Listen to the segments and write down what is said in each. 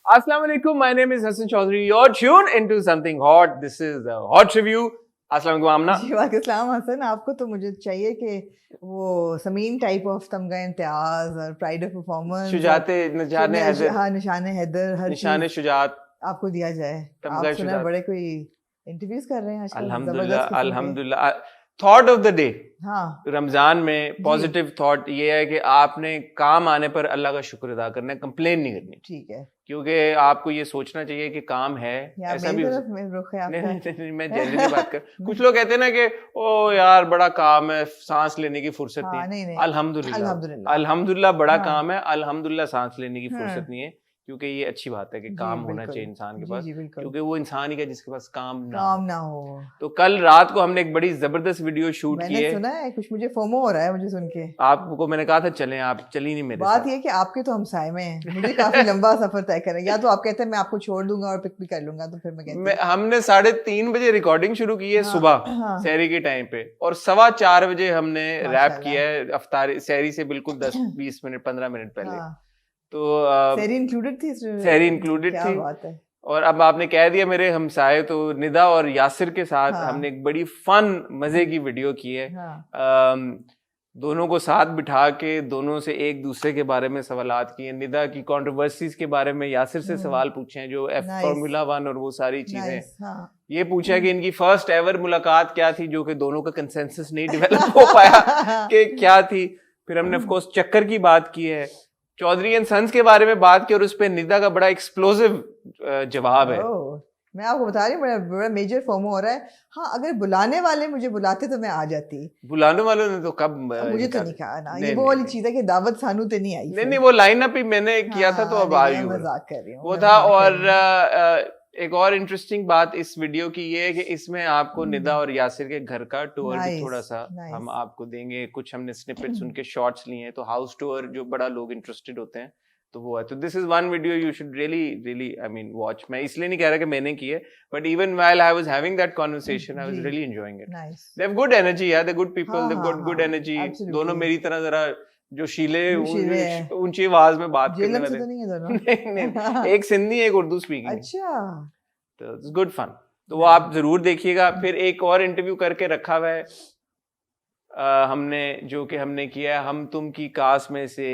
Assalamu alaikum. My name is Hassan Chaudhary. You're tuned into something hot. This is the hot review. Assalamu alaikum आमना. जी वालेकुम हसन. आपको तो मुझे चाहिए कि वो समीन टाइप ऑफ तमगा इम्तियाज और प्राइड ऑफ परफॉर्मेंस, शुजाते निशाने हैदर, हाँ निशाने हैदर, हर निशाने शुजात आपको दिया जाए. आप सुना बड़े कोई इंटरव्यूज कर रहे हैं आजकल. अल्हम्दुलिल्लाह अल्हम्दुलिल्लाह. थॉट ऑफ द डे, हाँ रमजान में पॉजिटिव थॉट ये है कि आपने काम आने पर अल्लाह का शुक्र अदा करना है, कंप्लेन नहीं करनी. ठीक है, क्योंकि आपको ये सोचना चाहिए कि काम है. ऐसा भी नहीं, मैं जनरली बात कर. कुछ लोग कहते हैं ना कि ओ यार बड़ा काम है, सांस लेने की फुर्सत नहीं है. अल्हम्दुलिल्लाह अल्हम्दुलिल्लाह बड़ा काम है. अल्हम्दुलिल्लाह सांस लेने की फुर्सत नहीं है, क्योंकि ये अच्छी बात है कि काम होना चाहिए इंसान के पास, क्योंकि वो इंसान ही है जिसके पास काम ना हो. तो कल रात को हमने एक बड़ी जबरदस्त वीडियो शूट की है. सुना है, कुछ मुझे फोमो हो रहा है मुझे सुन के. आपको मैंने कहा था चलें, आप चली नहीं मेरे बात ये कि आपके तो हमसाए में हैं, मुझे काफी लंबा सफर तय करना है. या तो आप कहते हैं मैं आपको छोड़ दूंगा और पिक भी कर लूंगा, तो फिर मैं कहती हूं हमने 3:30 बजे रिकॉर्डिंग शुरू की है सुबह सहरी के टाइम पे, और 4:15 बजे हमने रैप किया है अफ्तारी सहरी से बिल्कुल 10-20 मिनट 15 मिनट पहले. तो सहरी इंक्लूडेड थी. सहरी इंक्लूडेड थी. बात है. और अब आपने कह दिया मेरे हमसाए, तो निदा और यासिर के साथ हमने एक बड़ी फन मजे की वीडियो की है. दोनों को साथ बिठा के दोनों से एक दूसरे के बारे में सवालात किए. निदा की कंट्रोवर्सीज के बारे में यासिर से सवाल पूछे हैं, जो फॉर्मूला 1 और वो सारी चीजें. ये पूछा कि इनकी फर्स्ट एवर मुलाकात क्या थी, जो कि दोनों का कंसेंसस नहीं डेवलप हो पाया कि क्या थी. फिर हमने ऑफ कोर्स चक्कर की बात की है, चौधरी एंड सन्स के बारे में बात की, और उस पे निदा का बड़ा एक्सप्लोसिव जवाब है. मैं आपको बता रही हूँ बड़ा मेजर फॉर्म हो रहा है. हाँ, अगर बुलाने वाले मुझे बुलाते तो मैं आ जाती. बुलाने वालों ने तो कब मुझे तो नहीं कहा ना. ये वो वाली चीज है कि दावत सानू तो नहीं आई. नहीं वो लाइन अप ही मैंने किया था, तो अब आई हूँ, मजाक कर रही हूँ वो था. और एक और इंटरेस्टिंग बात इस वीडियो की ये है कि इसमें आपको निदा और यासिर के घर का टूर भी थोड़ा सा हम आपको देंगे. कुछ हमने स्निपेट्स उनके शॉर्ट्स लिए हैं, तो हाउस टूर जो बड़ा लोग इंटरेस्टेड होते हैं तो वो है. तो this is one video you should really I mean watch. मैं इसलिए नहीं कह रहा कि मैंने की है, but even while I was having that conversation I was really enjoying it. They have good energy यार, they good people, they got good energy. दोनों मेरी तरह जरा जो शीले ऊंची आवाज में बात करने वाले तो नहीं है दोनों. नहीं, एक सिंधी एक उर्दू स्पीकिंग. अच्छा, तो इट्स गुड फन. तो वो आप जरूर देखिएगा. फिर एक और इंटरव्यू करके रखा हुआ है हमने, जो कि हमने किया है हम तुम की कास्ट में से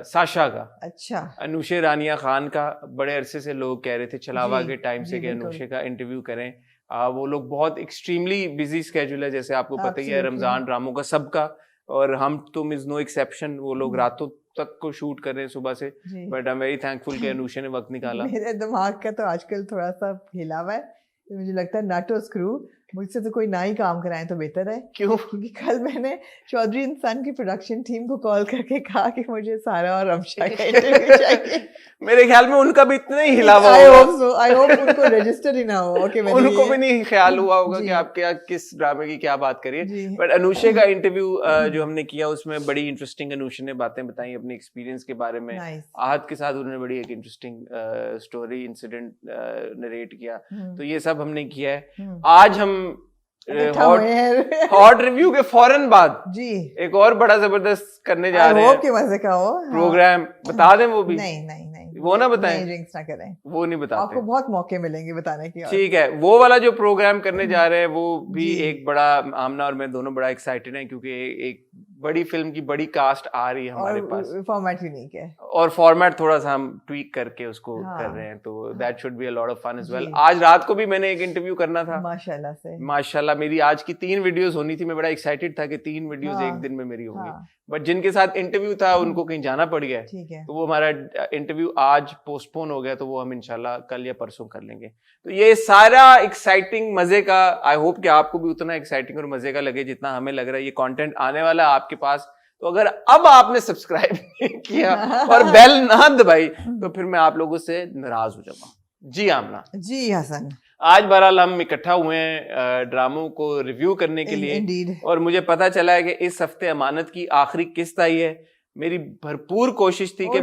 साशा का. अच्छा, अनुशे रानिया खान का. बड़े अरसे से लोग कह रहे थे छलावा के टाइम से कि अनुशे का इंटरव्यू करें. वो लोग बहुत एक्सट्रीमली बिजी स्केड्यूल है, जैसे आपको पता ही है रमजान ड्रामों का सबका, और हम तुम इज नो एक्सेप्शन. वो लोग रातों तक को शूट कर रहे हैं सुबह से, but I am very thankful कि अनुषा ने वक्त निकाला. मेरे दिमाग का तो आजकल थोड़ा सा हिला हुआ है. मुझे लगता है नाटो स्क्रू मुझसे तो कोई ना ही काम कराएं तो बेहतर है. क्यों? क्योंकि कल मैंने चौधरी एंड सन की प्रोडक्शन टीम को कॉल करके कहा कि मुझे सारा और रमशा का इंटरव्यू चाहिए. मेरे ख्याल में उनका भी इतना ही हिला हुआ होगा. आई होप उनको रजिस्टर ही ना हो. ओके, उनको भी नहीं ख्याल हुआ होगा कि आप क्या किस ड्रामे की क्या बात करिए. बट अनुषा का इंटरव्यू जो हमने किया उसमें बड़ी इंटरेस्टिंग अनुषा ने बातें बताई अपने एक्सपीरियंस के बारे में. आहत के साथ उन्होंने बड़ी एक इंटरेस्टिंग स्टोरी इंसिडेंट नरेट किया. तो ये सब हमने किया है. आज हम हॉट रिव्यू के फौरन बाद जी एक और बड़ा जबरदस्त करने जा रहे हैं. मजे का हो प्रोग्राम. बता दें वो भी? नहीं वो ना बताएं, ड्रिंक्स ना करें, वो नहीं बताते. आपको बहुत मौके मिलेंगे बताने के. ठीक है, वो वाला जो प्रोग्राम करने जा रहे हैं वो भी एक बड़ा, आमना और मैं दोनों बड़ा एक्साइटेड हैं, क्योंकि एक बड़ी फिल्म की बड़ी कास्ट आ रही है हमारे पास. फॉर्मेट यूनिक है, और फॉर्मेट थोड़ा सा हम ट्वीक करके उसको कर रहे हैं, तो that should be a lot of fun as well. आज रात को भी मैंने एक इंटरव्यू करना था. माशाल्लाह मेरी आज की 3 वीडियोस होनी थी. मैं बड़ा एक्साइटेड था कि 3 वीडियोस एक दिन में मेरी होंगी. बट जिनके साथ इंटरव्यू था उनको कहीं जाना पड़ गया, तो वो हमारा इंटरव्यू आज पोस्टपोन हो गया. तो वो हम इंशाल्लाह कल या परसों कर लेंगे. तो ये सारा एक्साइटिंग मजे का, आई होप कि आपको भी उतना एक्साइटिंग और मजे का लगे जितना हमें लग रहा है. ये कंटेंट आने वाला है आपके पास, तो अगर अब आपने सब्सक्राइब नहीं किया और बेल ना दबाई तो फिर मैं आप लोगों से नाराज हो जाऊंगा. जी आमना. जी हसन. आज बहरहाल हम इकट्ठा हुए हैं ड्रामों को रिव्यू करने के लिए. और मुझे पता चला है कि इस हफ्ते अमानत की आखिरी किस्त आई है. मेरी भरपूर कोशिश थी कि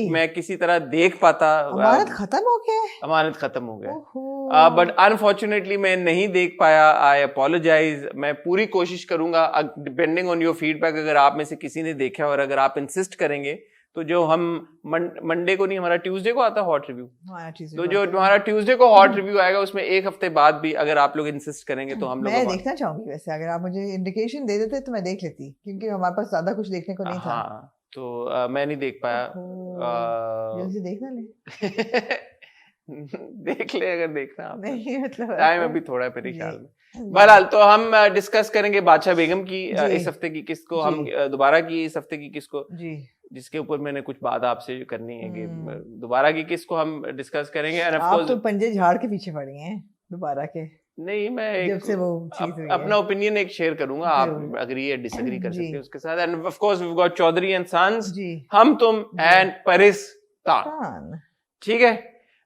मैं किसी तरह देख पाता. अमानत खत्म हो गया. अमानत खत्म हो गया, बट अनफॉर्चुनेटली मैं नहीं देख पाया. आई अपोलोजाइज. मैं पूरी कोशिश करूंगा, डिपेंडिंग ऑन योर फीडबैक. अगर आप में से किसी ने देखा और अगर आप इंसिस्ट करेंगे तो जो हम मंडे को नहीं, हमारा ट्यूसडे को आता है हॉट रिव्यू, तो जो हमारा ट्यूसडे को हॉट रिव्यू आएगा उसमें एक हफ्ते बाद भी अगर आप लोग इंसिस्ट करेंगे तो हम लोग मैं देखना चाहूंगी वैसे, अगर आप मुझे इंडिकेशन दे देते तो मैं देख लेती, क्योंकि हमारे पास ज्यादा कुछ देखने को नहीं था। हाँ, तो मैं नहीं देख पाया। जल्दी देखना ले देख ले अगर देखना आप। नहीं मतलब टाइम अभी थोड़ा है मेरे ख्याल में। बहरहाल तो हम डिस्कस करेंगे बादशाह बेगम की इस हफ्ते की किस्त को, हम दोबारा की इस हफ्ते की किस्त को, जिसके ऊपर मैंने कुछ बात आपसे करनी है कि दोबारा की किस्त को हम डिस्कस करेंगे। आप तो पंजे झाड़ के पीछे पड़ गए हैं दोबारा के। नहीं, मैं जब से वो चीज हुई अपना ओपिनियन एक शेयर करूंगा, आप अग्री या डिसएग्री कर सकते हैं उसके साथ। And of course we got Chaudhry and sons, Hum Tum and Paristan. ठीक है,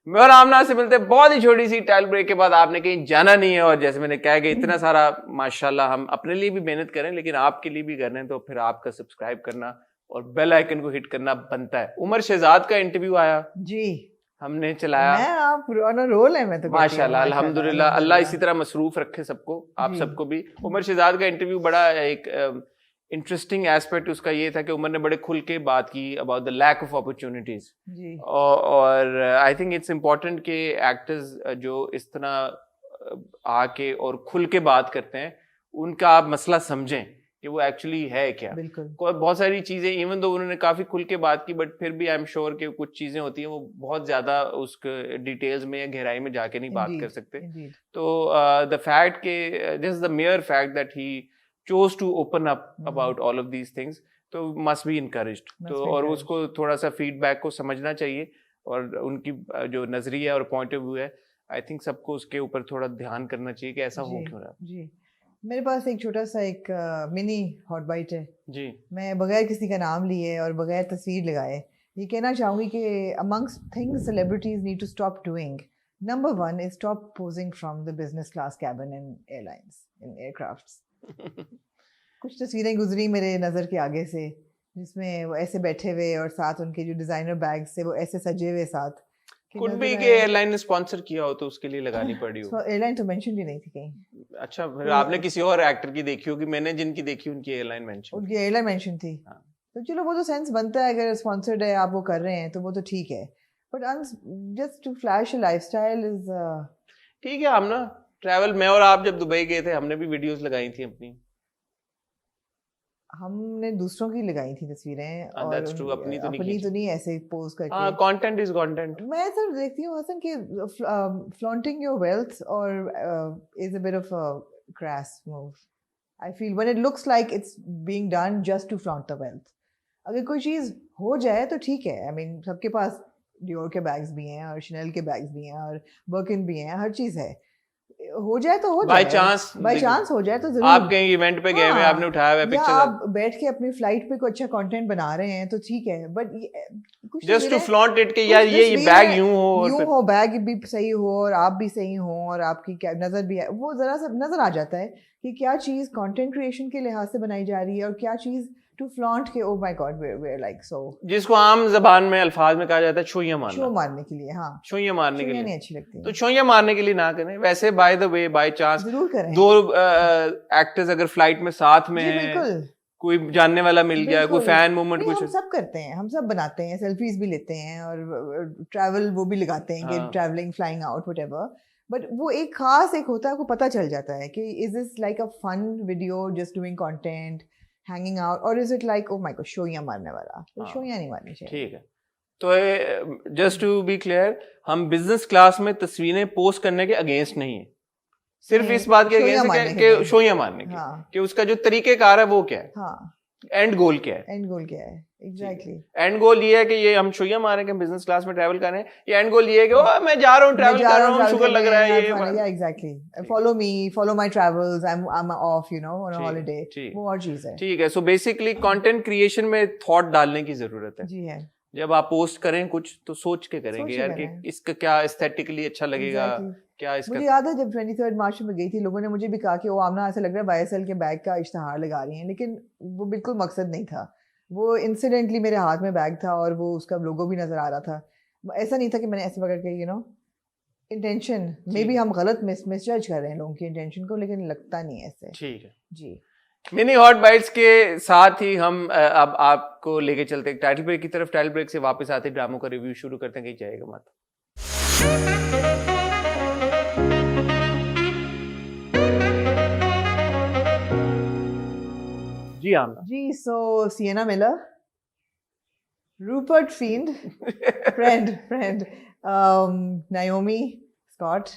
मैं और आमना से मिलते हैं बहुत ही छोटी सी टाइल ब्रेक के बाद। आपने कहीं जाना नहीं है, और जैसे मैंने कहा कि इतना सारा माशाल्लाह हम अपने लिए भी मेहनत करें, लेकिन आपके लिए भी कर रहे हैं, तो फिर आपका सब्सक्राइब करना और बेल आइकन को हिट करना बनता है। उमर शहजाद का इंटरव्यू आया जी, हमने चलाया। आप रोल है, मैं तो माशाल्लाह अल्हम्दुलिल्लाह, अल्लाह इसी तरह मसरूफ रखे सबको, आप सबको भी। उमर शहजाद का इंटरव्यू बड़ा एक इंटरेस्टिंग एस्पेक्ट उसका ये था कि उमर ने बड़े खुल के बात की about the lack of opportunities, और आई थिंक इट्स इम्पोर्टेंट कि एक्टर्स जो इस तरह आके और खुल के बात करते हैं उनका आप मसला समझें कि वो एक्चुअली है क्या। बहुत सारी चीजें इवन दो उन्होंने काफी खुल के बात की, बट फिर भी आई एम श्योर कि कुछ चीजें होती हैं वो बहुत ज्यादा उसके डिटेल्स में या गहराई में जाके नहीं बात कर सकते। तो द फैक्ट के this the mayor fact that he chose to open up about all of these things, तो must be encouraged। तो और उसको थोड़ा सा फीडबैक को समझना चाहिए, और उनकी जो नजरिया और पॉइंट ऑफ व्यू है, आई थिंक सबको उसके ऊपर थोड़ा ध्यान करना चाहिए कि ऐसा हो क्यों रहा है। जी, मेरे पास एक छोटा सा एक मिनी हॉट बाइट है जी। मैं बगैर किसी का नाम लिए और बगैर तस्वीर लगाए ये कहना चाहूँगी कि amongst things celebrities need to stop doing, number 1 is stop posing from the business class cabin in airlines, in aircrafts। कुछ तस्वीरें गुजरी मेरे नज़र के आगे से, जिसमें वो ऐसे बैठे हुए और साथ उनके जो डिजाइनर बैग्स से वो ऐसे सजे हुए साथ। कुछ भी के एयरलाइन ने स्पॉन्सर किया हो तो उसके लिए लगानी पड़ी हो। एयरलाइन तो मेंशन भी नहीं थी कहीं। अच्छा, फिर आपने किसी और एक्टर की देखी होगी, मैंने जिनकी देखी उनकी एयरलाइन मेंशन, उनकी एयरलाइन मेंशन थी। तो चलो वो तो सेंस बनता है, अगर स्पॉन्सर्ड है आप वो कर रहे हैं तो वो तो ठीक है, but just to flash a lifestyle is ठीक है। हम ना ट्रैवल, मैं और आप जब दुबई गए थे हमने भी वीडियोस लगाई थी अपनी, हमने दूसरों की लगाई थी तस्वीरें, और अपनी तो नहीं ऐसे पोज करके। हाँ, कंटेंट इज कंटेंट। मैं सर देखती हूँ हसन कि फ्लॉन्टिंग योर वेल्थ और is a bit of a crass move. I feel when it looks like it's being done just to flaunt the wealth. अगर कोई चीज़ हो जाए तो ठीक है, आई मीन सबके पास डियोर के बैग्स भी हैं और शनेल के बैग्स भी हैं और बर्किन भी हैं, हर चीज़ है, हो जाए तो हो जाए, बाय चांस हो जाए तो जरूर। आप कहीं इवेंट पे गए हुए, आपने उठाया हुआ पिक्चर, आप बैठ के अपनी फ्लाइट पे कोई अच्छा कंटेंट बना रहे हैं तो ठीक है, but just to flaunt it कि यार ये बैग यूं हो, बैग भी सही हो और आप भी सही हो और आपकी क्या नजर भी है, वो जरा सा नजर आ जाता है कि क्या चीज कंटेंट क्रिएशन के लिहाज से बनाई जा रही है और क्या चीज टू फ्लॉन्ट के, ओ my God way like so, जिसको आम जबान में अल्फाज में कहा जाता है छोइयां मारना, शो मारने के लिए। हाँ, छोइयां मारने के लिए नहीं अच्छी लगती, तो छोइयां मारने के लिए ना करें। वैसे bye the way by chance जरूर करें। दो एक्टर्स अगर फ्लाइट में साथ में हैं, कोई जानने वाला मिल गया, कोई फैन मोमेंट, कुछ हम सब करते हैं, हम सब बनाते हैं, सेल्फीज भी लेते हैं और ट्रैवल वो भी लगाते हैं कि travelling, flying out, whatever, but वो एक खास एक होता है, आपको पता चल जाता है कि is this like a fun video just doing content, hanging out, और is it like oh my god शोइयां मारने वाला। तो शोइयां नहीं मारनी चाहिए। ठीक है, तो जस्ट टू बी क्लियर, हम बिजनेस क्लास में तस्वीरें पोस्ट करने के अगेंस्ट नहीं है, सिर्फ इस बात के अगेंस्ट है कि शोइयां मारने के, कि उसका जो तरीकेकार है वो क्या है, एंड गोल क्या है, एंड गोल क्या है, एग्जैक्टली एंड गोल ये है कि ये हम शोइयां मारे कि बिजनेस क्लास में ट्रैवल करें, ये एंड गोल ये है कि ओ मैं जा रहा हूं, ट्रैवल कर रहा हूं, शुगर लग रहा है, ये या exactly follow me, follow my travels, I am of, you no, on a holiday, वो और चीज है। ठीक है, सो बेसिकली कंटेंट क्रिएशन में थॉट डालने की जरूरत है। जी है, जब आप पोस्ट करें कुछ तो सोच के करेंगे यार कि इसका क्या एस्थेटिकली अच्छा लगेगा, क्या इसका। मुझे याद है जब 23 मार्च में गई थी, लोगों ने मुझे भी कहा कि वो आमना ऐसा लग रहा है YSL के बैग का इश्तहार लगा रही हैं, लेकिन वो बिल्कुल मकसद नहीं था, वो इंसिडेंटली मेरे हाथ में बैग था और वो उसका लोगो भी नजर आ रहा था। ऐसा नहीं था कि मैंने ऐसे पकड़ के, you know, intention may be हम गलत मिसजज कर रहे हैं लोगों की इंटेंशन को, लेकिन लगता नहीं है ऐसे। ठीक है जी। मिनी हॉट बाइट्स के साथ ही हम अब आपको लेके चलते हैं टाइटल ब्रेक की तरफ। टाइटल ब्रेक से वापस आते ड्रामों का रिव्यू शुरू करते हैं, कहीं जाएगा मत। जी Aamna ji, so Sienna Miller, Rupert Field, Friend, Naomi Scott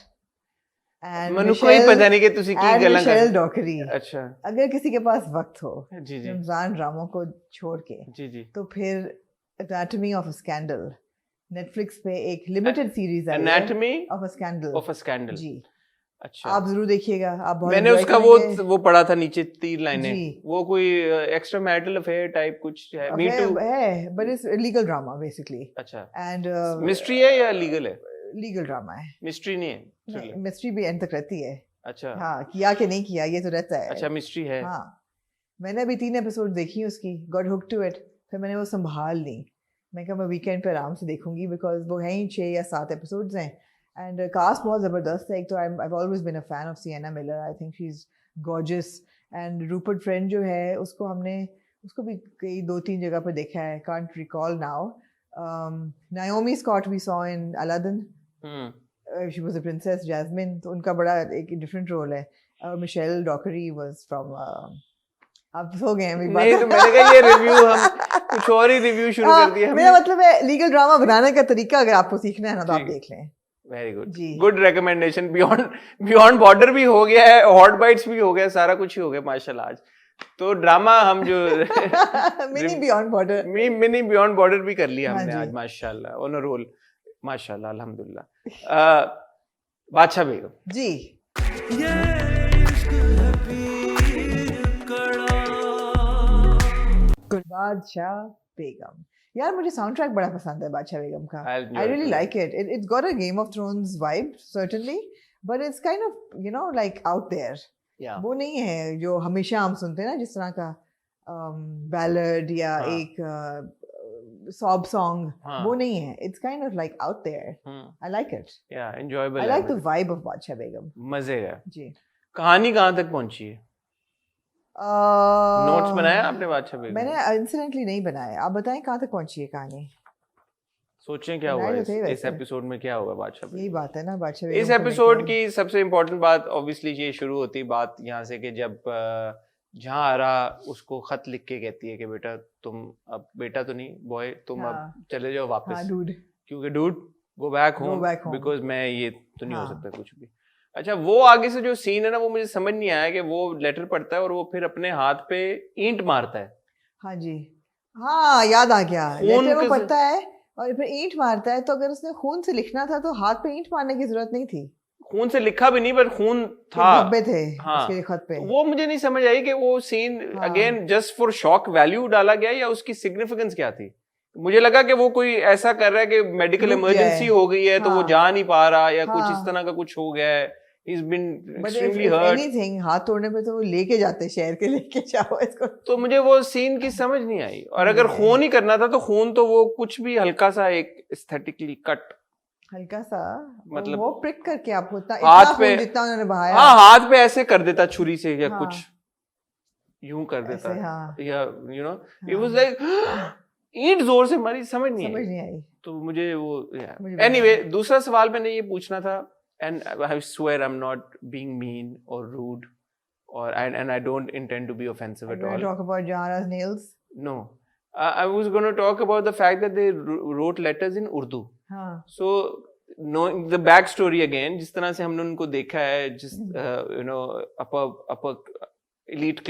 and Manu कोई पता नहीं कि तुसी की गल्ला कर मिशेल डॉकरी। अच्छा, अगर किसी के पास वक्त हो जी जी रमजान ड्रामों को छोड़ के जी जी तो फिर anatomy of a scandal Netflix पे एक लिमिटेड सीरीज है, एनाटॉमी ऑफ अ स्कैंडल जी। अच्छा, आप जरूर देखिएगा, आप बहुत मैंने उसका वो पढ़ा था नीचे 3 लाइनें, वो कोई एक्स्ट्रा मैरिटल अफेयर टाइप कुछ है, मी टू है, but it's legal drama basically. अच्छा, एंड मिस्ट्री है या लीगल है? लीगल ड्रामा है, मिस्ट्री नहीं है। मिस्ट्री भी एंड तक रहती है। अच्छा, हाँ, किया कि नहीं किया ये तो रहता है। अच्छा, मिस्ट्री है। हाँ, मैंने अभी 3 एपिसोड देखी उसकी, गॉट हुक टू इट, फिर मैंने वो संभाल ली। मैं कहा मैं वीकेंड पे आराम से देखूंगी, बिकॉज वो हैं ही 6 या 7 एपिसोड्स हैं एंड कास्ट बहुत ज़बरदस्त है। एक तो I always been a fan of Sienna Miller, I think she is gorgeous. And Rupert Friend जो है उसको भी कई 2-3 जगह पे देखा है, can't recall now. Naomi Scott we saw in Aladdin, she was a princess Jasmine, तो उनका बड़ा एक डिफरेंट रोल है। मिशेल डॉकरी वाज फ्रॉम आप सो गए हैं मेरी बात। नहीं तो मैंने कहा ये रिव्यू हम कुछ और ही रिव्यू शुरू कर दिया। मेरा मतलब है लीगल ड्रामा बनाने का तरीका अगर आपको सीखना है ना तो आप देख लें। Very good, good recommendation. Beyond border भी हो गया है, हॉट बाइट्स भी हो गया, सारा कुछ ही हो गया माशाल्लाह आज। तो ड्रामा हम जो मिनी बियॉन्ड बॉर्डर भी कर लिया हमने आज माशाल्लाह, ऑन अ रोल माशाल्लाह, अल्हम्दुलिल्लाह। बादशाह बेगम जी, बादशाह बेगम, यार मुझे साउंड ट्रैक बड़ा पसंद है बादशाह बेगम का। I really like it, it's got a Game of Thrones vibe certainly, but it's kind of you know like out there. वो नहीं है जो हमेशा हम सुनते हैं ना, जिस तरह का बैलड या एक सॉब सॉन्ग, वो नहीं है। It's kind of like out there, I like it, या enjoyable, I like the vibe of Badshah Begum. मजे है जी। कहानी कहाँ तक पहुंची है? नोट्स बनाया आपने बादशाह बेगम? मैंने इंसिडेंटली नहीं बनाया, आप बताएं कहाँ तक पहुंची है कहानी। सोचें क्या हुआ इस एपिसोड में, क्या होगा बादशाह बेगम। यही बात है ना बादशाह बेगम। इस एपिसोड की सबसे इम्पोर्टेंट बात ऑब्वियसली ये शुरू होती है बात यहाँ से कि जब जहाँ आ रहा उसको खत लिख के कहती है कि बेटा तुम अब, बेटा तो नहीं बॉय, तुम अब चले जाओ वापस, क्योंकि dude go back home, because मैं ये तो नहीं हो सकता कुछ भी। अच्छा, वो आगे से जो सीन है ना, वो मुझे समझ नहीं आया कि वो लेटर पढ़ता है और वो फिर अपने हाथ पे ईंट मारता है। हाँ जी, हाँ याद आ गया, लेटर वो पढ़ता है और फिर ईंट मारता है। तो अगर उसने खून से लिखना था तो हाथ पे ईंट मारने की जरूरत नहीं थी। खून से लिखा भी नहीं, पर खून था, धब्बे थे उसके खत पे। वो मुझे नहीं समझ आई कि वो scene again just for shock value डाला गया या उसकी सिग्निफिकेंस क्या थी। मुझे लगा कि वो कोई ऐसा कर रहा है कि मेडिकल इमरजेंसी हो गई है, तो वो जा नहीं पा रहा या कुछ इस तरह का कुछ हो गया है। He's been extremely hurt. Anything, हाथ तोड़ने पे तो वो लेके जाते, शहर के लेके जाओ इसको। तो मुझे वो सीन की समझ नहीं आई। और अगर खून ही करना था तो खून तो वो कुछ भी हल्का सा एक एस्थेटिकली कट, हल्का सा, मतलब वो प्रिक करके आपको हाथ पे जितना उन्होंने बहाया, हाँ हाथ पे ऐसे कर देता छुरी से या कुछ यूं कर देता, या you know it was like ईंट जोर से मारी, समझ नहीं आई। तो मुझे वो एनीवे दूसरा सवाल मैंने ये पूछना था, and I swear I'm not being mean or rude, and I don't intend to be offensive at all. Are you going to talk about Jahara's nails? No, I was going to talk about the fact that they wrote letters in Urdu. So knowing the backstory again, जिस तरह से हमने उनको देखा है, जिस you know upper elite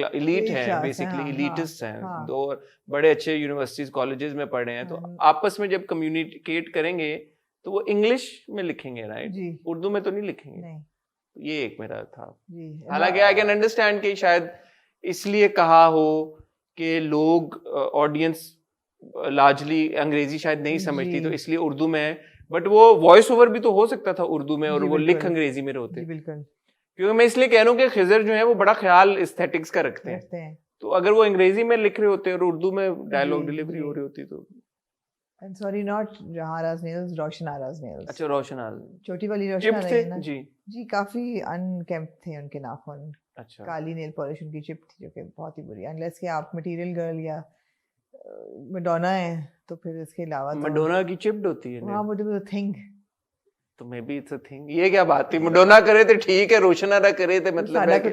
है, basically elitists हैं, दो बड़े अच्छे यूनिवर्सिटीज कॉलेजेस में पढ़े हैं, तो आपस में जब कम्युनिकेट करेंगे तो वो इंग्लिश में लिखेंगे, राइट? उर्दू में तो नहीं लिखेंगे। नहीं। ये एक मेरा था। हालांकि आई कैन अंडरस्टैंड कि शायद इसलिए कहा हो कि लोग ऑडियंस लार्जली अंग्रेजी शायद नहीं समझती, तो इसलिए उर्दू में है। बट वो वॉइस ओवर भी तो हो सकता था उर्दू में और वो लिख अंग्रेजी में होते। बिल्कुल, क्योंकि मैं इसलिए कह रहा हूँ कि खिजर जो है वो बड़ा ख्याल एस्थेटिक्स का रखते हैं, तो अगर वो अंग्रेजी में लिख रहे होते और उर्दू में डायलॉग डिलीवरी हो रही होती तो। And sorry, not Jahara's nails, Roshan Ara's nails. अच्छा, रोशन आरा, छोटी वाली रोशन आ रही है ना जी, काफी अनकेम्प्ट थे उनके नाखून, अच्छा। काली नेल पॉलिश उनकी चिप थी जो कि बहुत ही बुरी, अनलेस कि आप मटेरियल गर्ल या मैडोना है तो फिर इसके अलावा मैडोना की चिप्ड होती है। हाँ, वो थिंग, तो may be it's a thing. ये क्या बात थी, मैडोना करे तो ठीक है, रोशन आरा करे तो मतलब है कि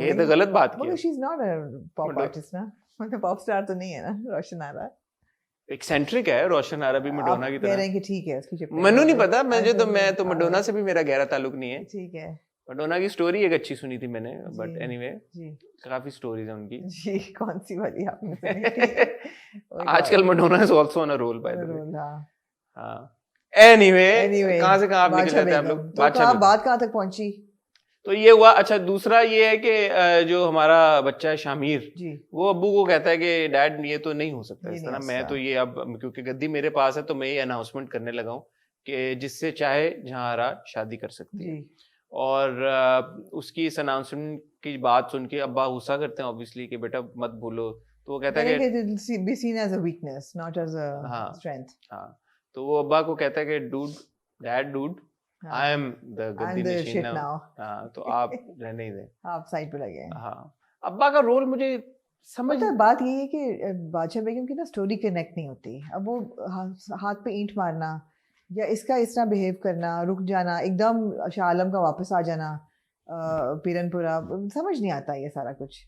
ये तो गलत बात की। She is not a pop artist ना, मतलब पॉप स्टार तो नहीं है ना रोशन आरा। एक्सेंट्रिक है रोशन आरा भी मैडोना की तरह। कह रहे हैं कि ठीक है उसकी चिप। मैंने नहीं पता, मैं तो मैडोना से भी मेरा गहरा ताल्लुक नहीं है। ठीक है। मैडोना की स्टोरी एक अच्छी सुनी थी मैंने, बट एनीवे काफी स्टोरीज है उनकी। जी, कौन सी वाली आपने सुनी? आजकल Madonna is also on a roll by the way. हां, एनीवे कहां से कहां आप निकल रहे थे आप लोग? तो बात कहां तक पहुंची? तो ये हुआ। अच्छा, दूसरा ये है कि जो हमारा बच्चा है शामिर, वो अब्बू को कहता है कि डैड ये तो नहीं हो सकता इस तरह, मैं तो ये अब क्योंकि गद्दी मेरे पास है तो मैं ये अनाउंसमेंट करने लगा हूँ कि जिससे चाहे जहाँ आरा शादी कर सकती है। और उसकी इस अनाउंसमेंट की बात सुन के अब्बा गुस्सा करते हैं ऑब्वियसली कि बेटा मत बोलो। तो वो कहता है कि be seen as a weakness, not as a strength. हाँ, तो वो अब्बा को कहता है कि dude I am the Gaddi machine now. हाँ, तो आप रहने ही दें, आप साइड पे लगे। हाँ, अब्बा का रोल मुझे समझ। तो बात ये है कि बादशाह बेगम की ना स्टोरी कनेक्ट नहीं होती। अब वो हाथ पे ईंट मारना या इसका इस तरह बिहेव करना, रुक जाना, एकदम शाह आलम का वापस आ जाना पीरनपुरा, समझ नहीं आता ये सारा कुछ।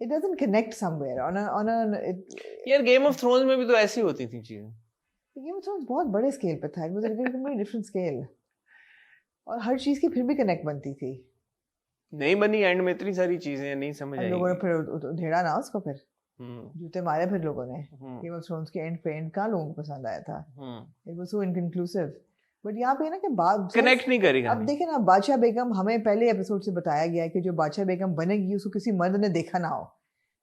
It doesn't connect somewhere on a यार गेम ऑफ थ्रोन्स में भी तो ऐसी होती थी चीजें। गेम ऑफ थ्रोन्स बहुत बड़े स्केल पे था, it was a different scale, और हर चीज की फिर भी कनेक्ट बनती थी। नहीं बनी एंड में, इतनी सारी चीजें नहीं समझ आई। लोगों ने फिर ढेड़ा ना उसको, फिर जूते मारे फिर लोगों ने। गेम ऑफ थ्रोन्स के एंड पे एंड कहाँ लोगों को पसंद आया था? It was so inconclusive. But यहाँ पे ना कि बात कनेक्ट नहीं करेगा। अब देखे ना, बादशाह बेगम हमें पहले एपिसोड से बताया गया है कि जो बादशाह बेगम बनेगी उसको किसी मर्द ने देखा ना हो।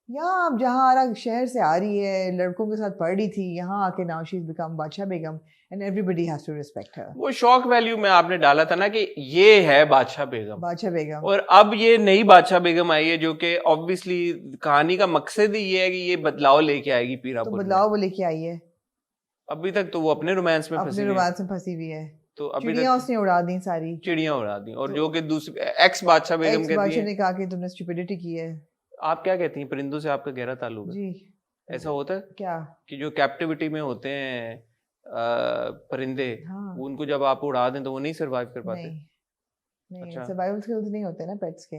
यहाँ अब जहाँ आरा शहर से आ रही है, लड़कों के साथ पढ़ रही थी, यहाँ आके now she is become Badshah Begum and everybody has to respect her. वो शॉक वैल्यू में आपने डाला था ना कि ये है बादशाह बेगम, और अब ये नई बादशाह बेगम आई है जो कि ऑब्वियसली कहानी का मकसद ही ये है कि ये बदलाव लेके आएगी पीरापुर। तो बदलाव वो लेके आई है। अभी तक तो वो अपने रोमांस में फंसी हुई है। तो अभी चिड़ियां उसने उड़ा दी, सारी चिड़ियां उड़ा दी। और जो कि दूसरी एक्स बादशाह बेगम कहती है, ने कहा कि तुमने स्टुपिडिटी की है। आप क्या कहती हैं, परिंदों से आपका गहरा ताल्लुक है? जी। ऐसा होता है क्या कि जो कैप्टिविटी में होते हैं परिंदे, उनको जब आप उड़ा दें तो वो नहीं सरवाइव कर पाते? नहीं, अच्छा। सर्वाइवल स्किल्स नहीं होते ना पेट्स के।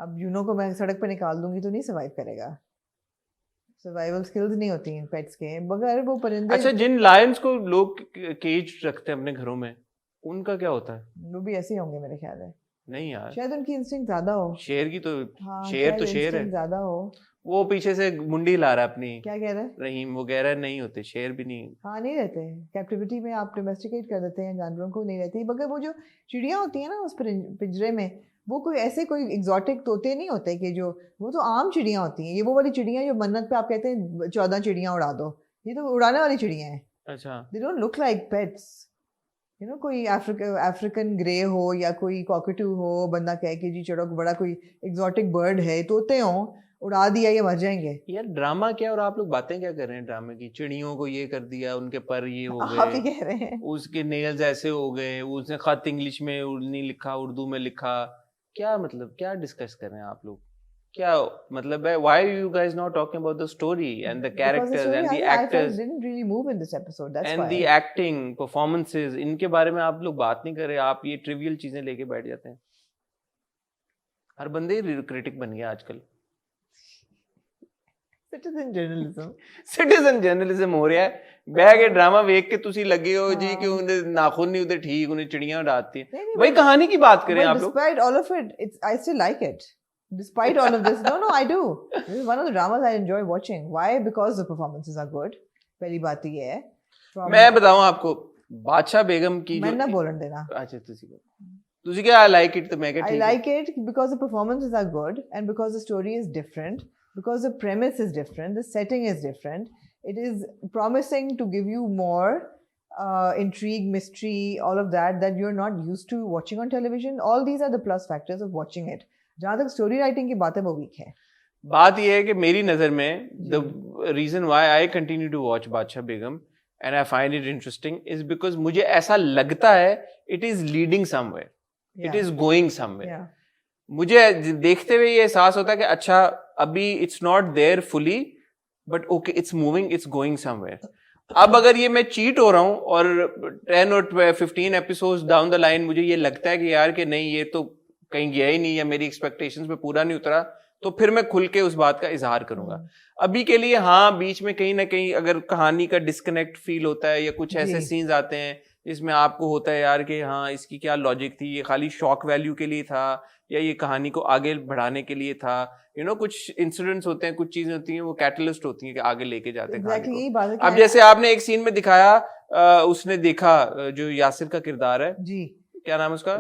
अब यूनो को मैं सड़क पे निकाल दूंगी तो नहीं सर्वाइव करेगा। सर्वाइवल स्किल्स नहीं होती हैं पेट्स के, मगर वो परिंदे। अच्छा, जिन लायंस को लोग केज रखते हैं अपने घरों में, उनका क्या होता है? वो भी ऐसे होंगे मेरे ख्याल है। नहीं यार, शायद उनकी इंस्टिंक्ट ज्यादा हो। शेर की तो शेर तो शेर है, ज्यादा हो। वो पीछे से मुंडी ला रहा है अपनी। क्या कह रहा है रहीम? वो कह रहा है नहीं होते, शेर भी नहीं। हाँ, नहीं रहते कैप्टिविटी में, आप डोमेस्टिकेट कर देते हैं जानवरों को, नहीं रहती। मगर वो जो चिड़िया होती है ना उस पिंजरे में, वो कोई ऐसे कोई एग्जॉटिक तोते नहीं होते कि जो, वो तो आम चिड़िया होती हैं। ये वो वाली चिड़िया जो मन्नत पे आप कहते हैं 14 चिड़िया उड़ा दो, ये तो उड़ाने वाली चिड़िया है। अच्छा, they don't look like pets. You know, कोई अफ्रीकन ग्रे हो या कोई कॉकटू हो, बंदा कहे कि जी चलो बड़ा कोई एग्जॉटिक बर्ड है, तोते हों, उड़ा दिया ये मर जाएंगे। यार ड्रामा क्या, और आप लोग बातें क्या कर रहे हैं ड्रामे की? चिड़ियों को ये कर दिया, उनके पर ये हो गए, आप ही कह रहे हैं, उसके नेल्स ऐसे हो गए, उसने खत इंग्लिश में नहीं लिखा, उर्दू में लिखा। क्या मतलब, क्या डिस्कस कर रहे हैं आप लोग? क्या मतलब है? Why are you guys not talking about the story and the characters and the actors? Didn't really move in this episode. That's and the acting, performances, इनके बारे में आप लोग बात नहीं कर रहे। आप ये ट्रिवियल चीजें लेके बैठ जाते हैं। हर बंदे क्रिटिक बन गया आजकल। सिटीजन जर्नलिज्म हो रहा है। बैग के ड्रामा देख के तुसी लगे हो जी कि उन्हें नाखून नहीं होते, ठीक उन्हें चिड़ियां उड़ाती हैं। भाई कहानी की बात करें आप लोग। Despite all of it, I still like it. Despite all of this, no, I do. This is one of the dramas I enjoy watching. Why? Because the performances are good. पहली बात ये है। मैं बताऊं आपको, बादशाह बेगम की मैं ना बोलने देना। अच्छा, तुसी क्या? I like it, तो मैं क्या? I like it because the performances are good and because the story is different, because the premise is different, the setting is different. It is promising to give you more intrigue, mystery, all of that you're not used to watching on television. All these are the plus factors of watching it. जहाँ तक story writing की बात है वो week है। बात ये है कि मेरी नज़र में the reason why I continue to watch Badshah Begum and I find it interesting is because मुझे ऐसा लगता है it is leading somewhere, it is going somewhere. मुझे देखते हुए ये एहसास होता है कि अच्छा अभी it's not there fully but okay it's moving, it's going somewhere. अब अगर ये मैं चीट हो रहा हूं और 10 और 15 एपिसोड्स डाउन द लाइन मुझे ये लगता है कि यार कि नहीं ये तो कहीं गया ही नहीं या मेरी एक्सपेक्टेशंस पे पूरा नहीं उतरा, तो फिर मैं खुल के उस बात का इजहार करूंगा। अभी के लिए हाँ, बीच में कहीं ना कहीं अगर कहानी का डिस्कनेक्ट फील होता है या कुछ ऐसे सीन्स आते हैं जिसमें आपको होता है यार कि हाँ इसकी क्या लॉजिक थी, ये खाली शॉक वैल्यू के लिए था या ये कहानी को आगे बढ़ाने के लिए था, कुछ इंसिडेंट्स होते हैं, कुछ चीजें होती हैं वो कैटलिस्ट होती हैं कि आगे लेके जाते हैं कहानी को। अब जैसे आपने एक सीन में दिखाया, उसने देखा जो यासिर का किरदार है जी, क्या नाम है उसका,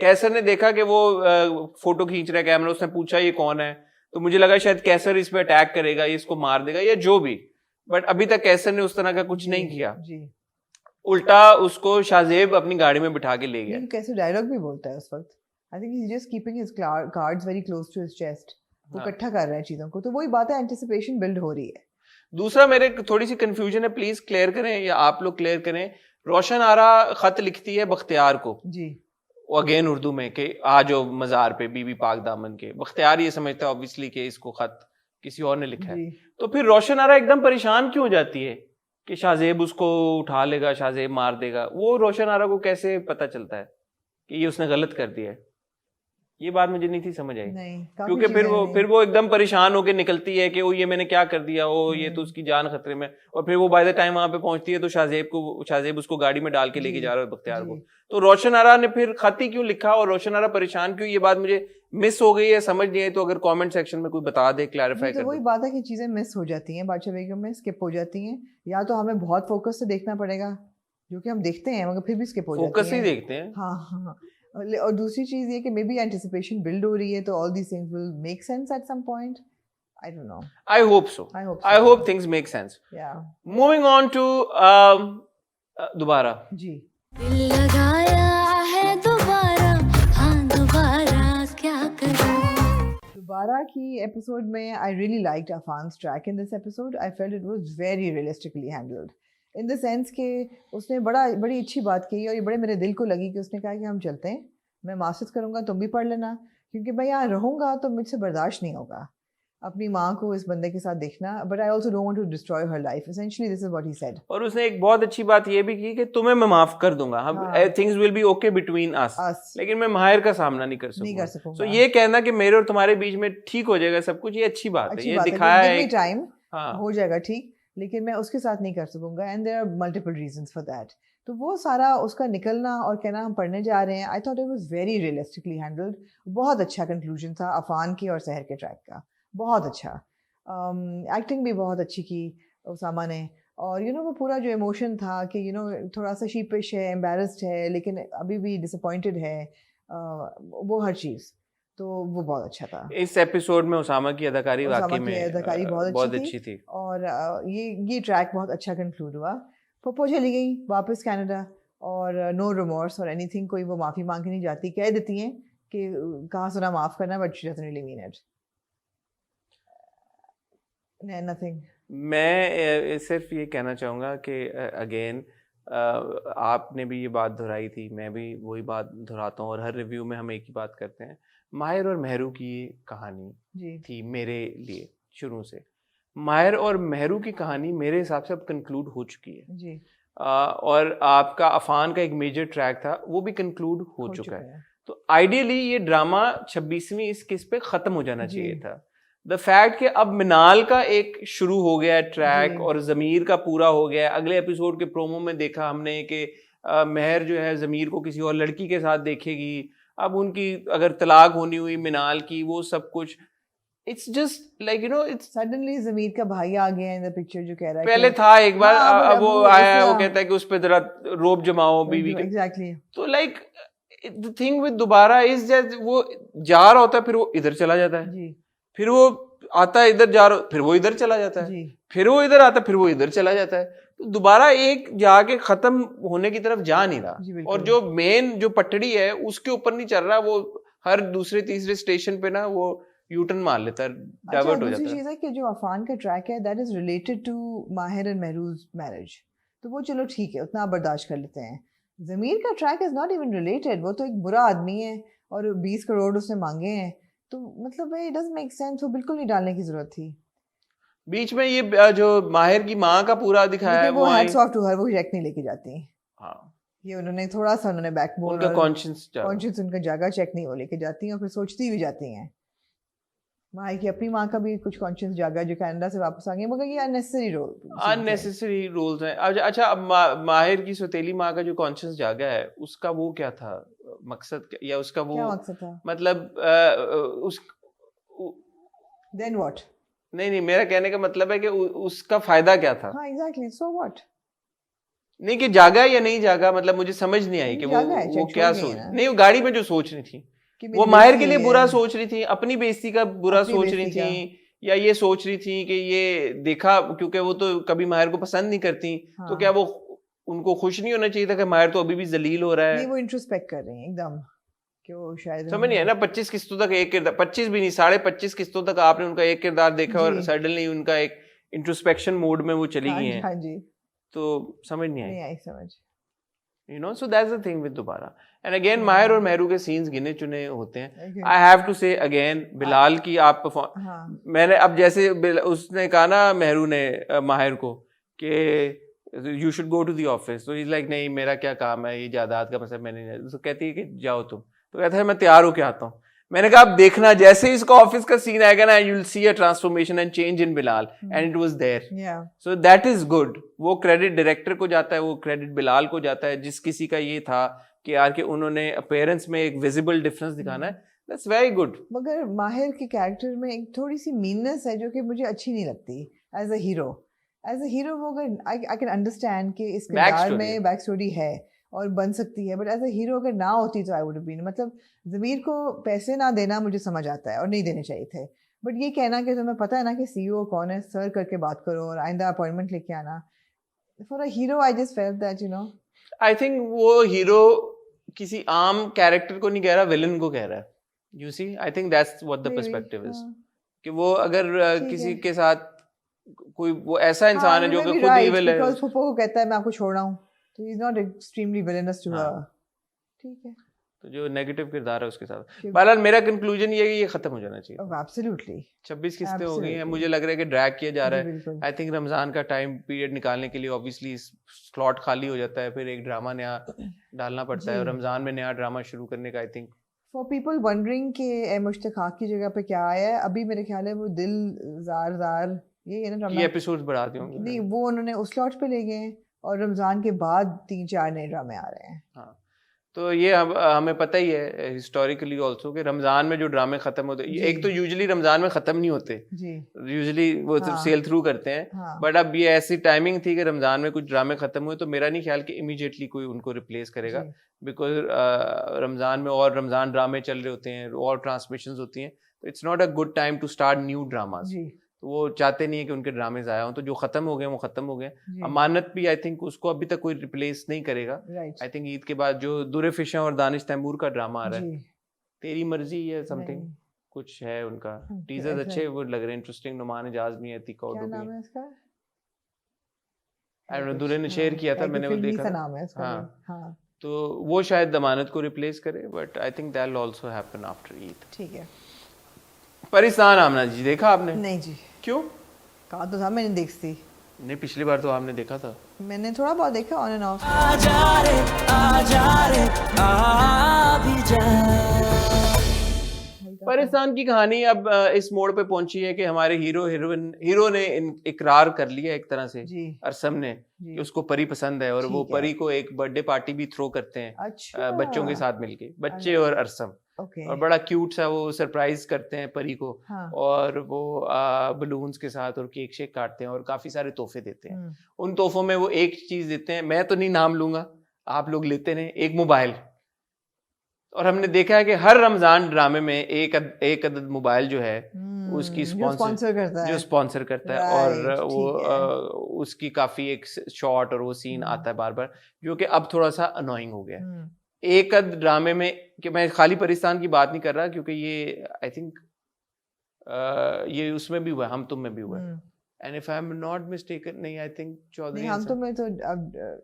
कैसर ने देखा कि वो फोटो खींच रहा है कैमरा, उसने पूछा ये कौन है, तो मुझे लगा शायद कैसर इस पे अटैक करेगा, ये इसको मार देगा या जो भी, बट अभी तक कैसर ने उस तरह का कुछ नहीं किया जी। उल्टा उसको शाहजेब अपनी गाड़ी में बिठा के ले गया। कैसे डायलॉग भी बोलता है उस वक्त, I think he is just keeping his cards very close to his chest, वो इकट्ठा कर रहा है चीजों को, तो वही बात है, एंटिसिपेशन बिल्ड हो रही है। दूसरा मेरे थोड़ी सी कंफ्यूजन है, प्लीज क्लियर करें या आप लोग क्लियर करें। रोशन आरा खत लिखती है बख्तियार को जी, अगेन उर्दू में कि आ जाओ मजार पे बीबी पाक दामन के, बख्तियार ये समझता है ऑब्वियसली कि इसको खत किसी और ने लिखा है, तो फिर रोशन आरा एकदम परेशान क्यों हो जाती है कि शाहजेब उसको उठा लेगा, शाहजेब मार देगा? वो रोशन आरा को कैसे पता चलता है कि ये उसने गलत कर दिया है? ये बात मुझे नहीं थी समझ आई, क्योंकि फिर वो एकदम परेशान होकर निकलती है कि वो ये मैंने क्या कर दिया, वो ये तो उसकी जान खतरे में, और फिर वो बाय द टाइम वहां पे पहुंचती है तो शाहजेब उसको गाड़ी में डाल के लेके जा रहा है बख्तियार को, तो रोशन आरा ने फिर खत ही क्यों लिखा और रोशन आरा परेशान क्यों? ये बात मुझे मिस हो गई है, समझ नहीं आई, तो अगर कमेंट सेक्शन में कोई बता दे, क्लैरिफाई कर दे। वही बात है कि चीजें मिस हो जाती हैं, बादशाह बेगम में स्किप हो जाती हैं, या तो हमें बहुत फोकस से देखना पड़ेगा, जो कि हम देखते हैं मगर फिर भी स्किप हो जाती है, फोकस ही देखते हैं। हाँ, और दूसरी चीज ये कि मे बी एंटिसिपेशन बिल्ड हो रही है, तो all these things will make sense at some point, I don't know. I hope so. I hope things make sense. Yeah. Moving on to दोबारा जी, दिल लगाया है दोबारा, हाँ दोबारा क्या करूं। दोबारा की एपिसोड में I really liked Afan's track in this episode. I felt it was very realistically handled. In the sense कि उसने बड़ी अच्छी बात की और ये बड़े मेरे दिल को लगी कि उसने कहा कि हम चलते हैं, मैं मास्टर्स करूँगा, तुम भी पढ़ लेना, क्योंकि मैं यहाँ रहूँगा तो मुझसे बर्दाश्त नहीं होगा अपनी माँ को इस बंदे के साथ देखना, but I also don't want to destroy her life, essentially this is what he said. और उसने एक बहुत अच्छी बात ये भी की कि तुम्हें मैं माफ कर दूंगा, हम things will be okay between us, लेकिन मैं माहिर का सामना नहीं कर सकूंगा। सो ये कहना कि मेरे और तुम्हारे बीच में ठीक हो जाएगा सब कुछ, ये अच्छी बात है, ये दिखाया है टाइम हो जाएगा ठीक, लेकिन मैं उसके साथ नहीं कर सकूंगा, and there are multiple reasons for that. तो वो सारा उसका निकलना और कहना हम पढ़ने जा रहे हैं, I thought it was very realistically handled. बहुत अच्छा कंक्लूजन था अफान की और सहर के ट्रैक का, बहुत अच्छा। एक्टिंग भी बहुत अच्छी की उसामा ने, और वो पूरा जो इमोशन था कि थोड़ा सा शीपिश है, एम्बैरेस्ड है, लेकिन अभी भी डिसअपॉइंटेड है, वो हर चीज़, तो वो बहुत अच्छा था। इस एपिसोड में उसामा की अदाकारी वाकई में बहुत अच्छी थी, और ये ट्रैक बहुत अच्छा कंक्लूड हुआ। पप्पो चली गई वापस कनाडा, और नो रिमोर्स और एनीथिंग, कोई वो माफ़ी मांग के नहीं जाती, कह देती हैं कि कहाँ सुना माफ़ करना, but she doesn't really mean it. Nothing. मैं सिर्फ ये कहना चाहूँगा कि अगेन आपने भी ये बात दोहराई थी, मैं भी वही बात दोहराता हूँ, और हर रिव्यू में हम एक ही बात करते हैं, माहिर और मेहरू की कहानी थी मेरे लिए शुरू से। माहिर और मेहरू की कहानी मेरे हिसाब से अब कंक्लूड हो चुकी है जी। और आपका अफान का एक मेजर ट्रैक था, वो भी कंक्लूड हो चुका है। तो आइडियली ये ड्रामा 26वीं इस किस पे ख़त्म हो जाना चाहिए था। द फैक्ट कि अब मिनाल का एक शुरू हो गया है ट्रैक और ज़मीर का पूरा हो गया है। अगले एपिसोड के प्रोमो में देखा हमने कि महर जो है ज़मीर को किसी और लड़की के साथ देखेगी, अब उनकी अगर तलाक होनी हुई मिनाल की, वो सब कुछ, it's just like it's suddenly Zameer का भाई आ गया इन द पिक्चर, जो कह रहा है पहले था एक बार, अब वो आया है, वो कहता है कि उस पर जरा रोब जमाओ बीवी का, एग्जैक्टली। तो लाइक द थिंग विद दोबारा इज जस्ट वो जा रहा होता है, फिर वो इधर चला जाता है, फिर वो आता है इधर जा रहा, फिर वो इधर चला जाता है, फिर वो इधर आता है, फिर वो इधर चला जाता है, तो दोबारा एक जाके खत्म होने की तरफ जा नहीं रहा, और जो मेन जो पटड़ी है उसके ऊपर नहीं चल रहा, वो हर दूसरे तीसरे स्टेशन पे ना वो यूटर्न मार लेता है, डाइवर्ट हो जाता है। दूसरी चीज है कि जो अफान का ट्रैक है दैट इज रिलेटेड टू माहिर एंड महरूज मैरिज, तो वो चलो ठीक है, उतना बर्दाश्त कर लेते हैं। ज़मीर का track is not even related, वो तो एक बुरा आदमी है और 20 करोड़ उसने मांगे हैं, तो मतलब इट डजंट मेक सेंस, वो बिल्कुल नहीं डालने की जरूरत थी। बीच में ये जो माहिर की माँ का पूरा दिखाया है, वो हैट्स ऑफ टू हर, वो चेक नहीं लेके जाती। हाँ, ये उन्होंने थोड़ा सा उन्होंने बैकबोन, उनका कॉन्शियस उनका जागा चेक नहीं वो लेके जाती हैं और फिर सोचती भी जाती हैं। माँ की अपनी माँ का भी कुछ कॉन्शियस जागा जो कनाडा से वापस आ गई, मगर ये अननेसेसरी रूल्स हैं। अच्छा, अब माहिर की सौतेली माँ का जो कॉन्शियस जागा है, उसका वो क्या था मकसद, या उसका वो क्या मकसद था? मतलब उस देन व्हाट? नहीं, मेरा कहने का मतलब है कि उसका फायदा क्या था? हाँ एग्जैक्टली, सो व्हाट? नहीं कि जागा या नहीं जागा, मतलब मुझे समझ नहीं आई कि वो क्या सोच, नहीं वो गाड़ी में जो सोच रही थी, वो माहिर के लिए बुरा सोच रही थी, अपनी बेइज्जती का बुरा सोच रही थी, या ये सोच रही थी कि ये देखा, क्योंकि वो तो कभी माहिर को पसंद नहीं करती, तो क्या वो उनको खुश नहीं होना चाहिए था कि माहिर तो अभी भी जलील हो रहा है? नहीं, वो इंट्रोस्पेक्ट कर रही है एकदम, क्यों शायद समझ नहीं है ना। 25 किस्तों तक एक किरदार, 25 भी नहीं, 25.5 किस्तों तक आपने उनका एक किरदार देखा और सडनली उनका एक इंट्रोस्पेक्शन मोड में वो चली गई हैं। हाँ जी, तो समझ नहीं आई समझ, you know, so that's the thing with दोबारा। and again माहिर और मेहरू के सीन्स गिने चुने होते हैं। I have to say again, Bilal की आप मैंने अब जैसे उसने कहा ना मेहरू ने माहिर को कि you should go to the office, तो he's like नहीं मेरा क्या काम है, ये जायदाद का मसला मैंने नहीं। तो कहती है कि जाओ तुम, तो कहता है मैं तैयार होके आता हूँ। मैंने कहा आप देखना जैसे ही इसका ऑफिस का सीन आएगा ना, you'll see a transformation and change in Bilal, and it was there, so that is good। वो क्रेडिट डायरेक्टर को जाता है, वो क्रेडिट बिलाल को जाता है, जिस किसी का ये था कि यार कि उन्होंने अपीयरेंस में एक विजिबल डिफरेंस दिखाना है, that's very good। मगर माहिर के कैरेक्टर में एक थोड़ी सी मीननेस है जो कि मुझे अच्छी नहीं लगती एज अ हीरो। वो अगर आई कैन अंडरस्टैंड कि इस किरदार में बैक स्टोरी है और बन सकती है, बट एज अ हीरो अगर ना होती तो आई वुड हैव बीन, मतलब ज़मीर को पैसे ना देना मुझे समझ आता है और नहीं देने चाहिए थे, बट ये कहना कि तुम्हें पता है ना कि सीईओ कौन है, सर करके बात करो और आइंदा अपॉइंटमेंट लेके आना, for a hero I just felt that, you know, I think वो हीरो किसी आम कैरेक्टर को नहीं कह रहा, विलन को कह रहा है। You see, I think that's what the perspective is, कि वो अगर किसी के साथ कोई वो ऐसा इंसान है जो कि खुद इविल है, बिकॉज़ फूफो को कहता है मैं आपको छोड़ रहा हूं, तो he is not extremely villainous to her, ठीक है, तो जो नेगेटिव किरदार है उसके साथ। बहरहाल मेरा कंक्लूजन ये है कि ये खत्म हो जाना चाहिए। एब्सोल्युटली 26 किस्तें हो गई हैं, मुझे लग रहा है कि ड्रैग किया जा रहा है। आई थिंक रमजान का टाइम पीरियड निकालने के लिए ऑब्वियसली स्लॉट खाली हो जाता है, फिर एक ड्रामा नया डालना पड़ता है, और रमजान में नया ड्रामा शुरू करने का I think for people wondering कि मुश्ताक की जगह पे क्या आया है, अभी मेरे ख्याल है वो दिल जार जार ये है ना, ये एपिसोड्स बढ़ाते होंगे। नहीं, वो उन्होंने उस स्लॉट पे ले गए हैं और रमजान के बाद 3-4 नए ड्रामे आ रहे हैं। हाँ, तो ये हमें पता ही है हिस्टोरिकली ऑल्सो कि रमजान में जो ड्रामे खत्म होते हैं, एक तो यूजुअली रमजान में खत्म नहीं होते, यूजुअली वो सिर्फ सेल थ्रू करते हैं, बट अब ये ऐसी टाइमिंग थी कि रमजान में कुछ ड्रामे खत्म हुए, तो मेरा नहीं ख्याल कि इमीडिएटली कोई उनको रिप्लेस करेगा, बिकॉज रमजान में और रमजान ड्रामे चल रहे होते हैं और ट्रांसमिशंस होती हैं, तो it's not a good time to start new dramas. तो वो चाहते नहीं है कि उनके ड्रामे ज़ाया हों, तो जो खत्म हो गए वो खत्म हो गए। अमानत भी आई थिंक उसको अभी तक कोई रिप्लेस नहीं करेगा। आई थिंक ईद के बाद जो दुरे फिशा और दानिश तैमूर का ड्रामा आ रहा है, तेरी मर्जी है समथिंग कुछ है उनका, टीजर्स अच्छे वो लग रहे हैं, इंटरेस्टिंग। नुमान इजाज भी है, तीका और नाम है इसका, आई डोंट नो, दुरे ने शेयर किया था, मैंने वो देखा नाम है इसका। हाँ, तो वो शायद जमानत को रिप्लेस करे, but I think that will also happen after Eid. ठीक है। परेशान आमना जी देखा आपने? नहीं जी। क्यों? कहा तो था मैंने देखती। नहीं, पिछली बार तो आपने देखा था। मैंने थोड़ा बहुत देखा ऑन एंड ऑफ। आजा रे आ भी जा। परेशान की कहानी अब इस मोड़ पे पहुंची है कि हमारे हीरो ने इकरार कर लिया एक तरह से, अरसम ने, कि उसको परी पसंद है, और वो परी को एक बर्थडे पार्टी भी थ्रो करते हैं। अच्छा। बच्चों के साथ मिलके, बच्चे और अरसम, और बड़ा क्यूट सा वो सरप्राइज करते हैं परी को। और वो बलून्स के साथ और केक शेक काटते हैं और काफी सारे तोहफे देते हैं। उन तोहफों में वो एक चीज देते हैं, मैं तो नहीं नाम लूंगा, आप लोग लेते रहे, एक मोबाइल। और हमने देखा है कि हर रमजान ड्रामे में एक अदद मोबाइल जो है उसकी स्पॉन्सर करता है, और वो उसकी काफी एक शॉट और वो सीन आता है बार बार, जो कि अब थोड़ा सा अनोइंग हो गया। एक अद ड्रामे में, कि मैं खाली पाकिस्तान की बात नहीं कर रहा, क्योंकि ये आई थिंक ये उसमें भी हुआ, हम तुम में भी हुआ, and if I am not mistaken, नहीं आई थिंक चौधरी हम तुम में तो अब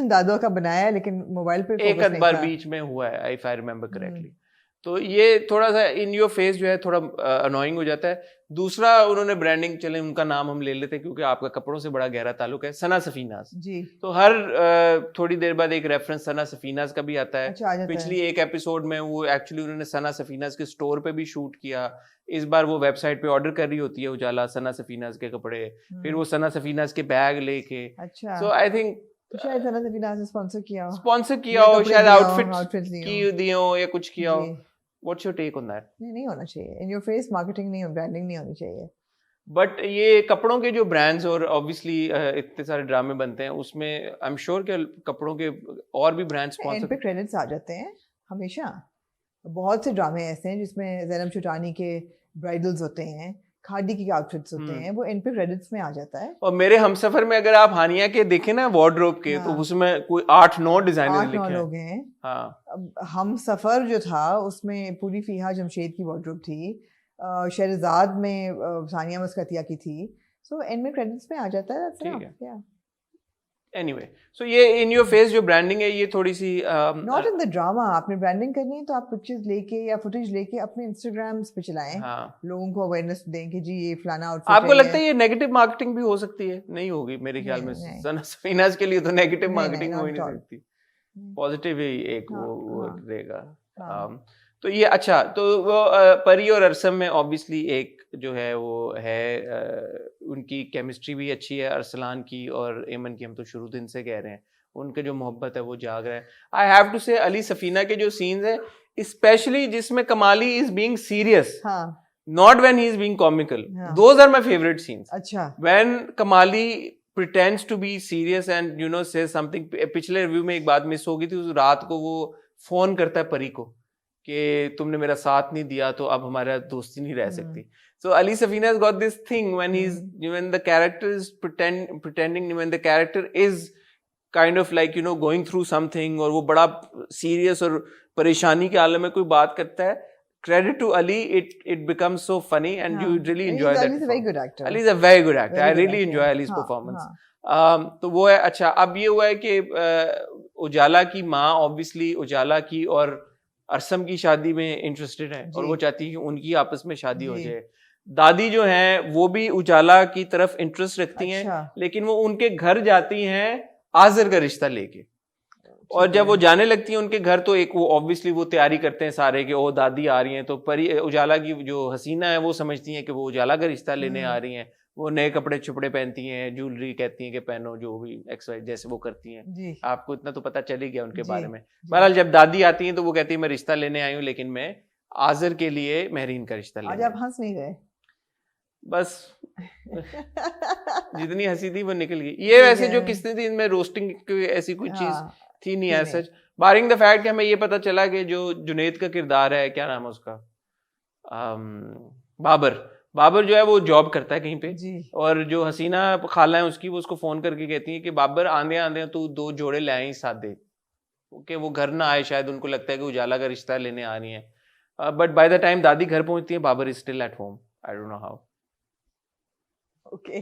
दादो का बनाया है, लेकिन मोबाइल पे एक बार बीच में हुआ है, इफ आई रिमेम्बर करेक्टली। तो ये थोड़ा सा इन योर फेस जो है थोड़ा अनोइंग हो जाता है। दूसरा उन्होंने ब्रांडिंग, चले उनका नाम हम ले लेते हैं क्योंकि आपका कपड़ों से बड़ा गहरा ताल्लुक है, सना सफीनाज जी। तो हर थोड़ी देर बाद एक रेफरेंस सना सफीनाज का भी आता है। अच्छा, पिछली एक एपिसोड में वो एक्चुअली उन्होंने सना सफीनाज के स्टोर पे भी शूट किया। इस बार वो वेबसाइट पे ऑर्डर कर रही होती है उजाला सना सफीनाज के कपड़े, फिर वो सना सफीनाज के बैग लेके। अच्छा, सो आई थिंक शायद सना सफीनाज ने स्पॉन्सर किया हो, शायद आउटफिट की दिए हो या कुछ किया हो। What's your take on that? नहीं होना चाहिए, in your face marketing नहीं, ब्रांडिंग नहीं होनी चाहिए। बट ये कपड़ों के जो ब्रांड्स और ऑब्वियसली इतने सारे ड्रामे बनते हैं उसमें आई एम श्योर कि कपड़ों के और भी ब्रांड स्पॉन्सर पे क्रेडिट्स आ जाते हैं हमेशा। बहुत से ड्रामे ऐसे हैं जिसमें ज़ैनब चुटानी के ब्राइडल्स होते हैं, खादी की आउटफिट्स होते हैं, वो इन पे क्रेडिट्स में आ जाता है। और मेरे हमसफर में अगर आप हानिया के देखें ना वार्डरोब के, तो उसमें कोई 8-9 डिजाइनर लिखे हैं। लोग हैं। हाँ, हमसफर जो था उसमें पूरी फीहा जमशेद की वार्डरोब थी, शहरजाद में सानिया मस्कतिया की थी। सो इनमें क्रेडिट्स में आ जाता है। ठीक है। Anyway, so ये in your face जो ब्रांडिंग है ये थोड़ी सी नॉट इन द ड्रामा। आपने ब्रांडिंग करनी है तो आप पिक्चर्स लेके या फुटेज लेके अपने इंस्टाग्राम्स पे चलाएं। हाँ, लोगों को अवेयरनेस दें कि जी ये फलाना आउटफिट। आपको लगता है ये नेगेटिव मार्केटिंग भी हो सकती है? नहीं होगी मेरे ख्याल में। सना सफीनाज के लिए तो नेगेटिव मार्केटिंग हो ही नहीं सकती, पॉजिटिव ही एक वो रहेगा। तो ये अच्छा, तो वो परी और अरसम में ऑब्वियसली एक जो है वो है उनकी केमिस्ट्री भी अच्छी है, अरसलान की और एमन की। हम तो शुरू दिन से कह रहे हैं उनके जो मोहब्बत है वो जाग रहा है। आई हैव टू से अली सफीना के जो सीन्स है, स्पेशली जिसमें Kamali is being serious, not when he is being comical, those are my favourite scenes. अच्छा, when Kamali pretends to be serious and you know says something। पिछले रिव्यू में एक बात मिस हो गई थी, उस रात को वो फोन करता है परी को कि तुमने मेरा साथ नहीं दिया तो अब हमारा दोस्ती नहीं रह सकती। So Ali Safina has got this thing when when the character is pretending, when the character is kind of like going through something और वो बड़ा serious और परेशानी के आलम में कोई बात करता है, credit to Ali, it becomes so funny and you really enjoy that. Ali is a very good actor. Ali is a very good actor. I really enjoy Ali's performance. तो वो है। अच्छा, अब ये हुआ है कि उजाला की माँ ऑब्वियसली उजाला की और अरसम की शादी में इंटरेस्टेड है और वो चाहती है कि उनकी आपस में शादी हो जाए। दादी जो है वो भी उजाला की तरफ इंटरेस्ट रखती हैं, लेकिन वो उनके घर जाती हैं आज़र का रिश्ता लेके। और जब वो जाने लगती हैं उनके घर, तो एक वो ऑब्वियसली वो तैयारी करते हैं सारे कि ओ दादी आ रही हैं। तो परी उजाला की जो हसीना है वो समझती हैं कि वो उजाला का रिश्ता लेने आ रही हैं। वो नए कपड़े छुपड़े पहनती हैं, ज्वेलरी कहती हैं कि पहनो, जो भी एक्सवाइज जैसे वो करती हैं। आपको इतना तो पता चल ही गया उनके बारे में। बहरहाल जब दादी आती हैं तो वो कहती है मैं रिश्ता लेने आई हूँ, लेकिन मैं आज़र के लिए महरीन का रिश्ता लेने। आज आप हंस नहीं गए? बस जितनी हंसी थी वो निकल गई। ये वैसे जो किसने थी इनमें रोस्टिंग की ऐसी कोई चीज थी नहीं है सच, बारिंग द फैक्ट कि हमें ये पता चला कि जो जुनैद का किरदार है, क्या नाम है उसका, बाबर जो है वो जॉब करता है कहीं पे जी। और जो हसीना खाला है उसकी, वो उसको फोन करके कहती है कि बाबर आंधे आंधे तू 2 जोड़े ले आई साथ दे, ओके वो घर ना आए, शायद उनको लगता है कि उजाला का रिश्ता लेने आ रही है। बट बाय द टाइम दादी घर पहुंचती है, Babar is still at home. I don't know how. Okay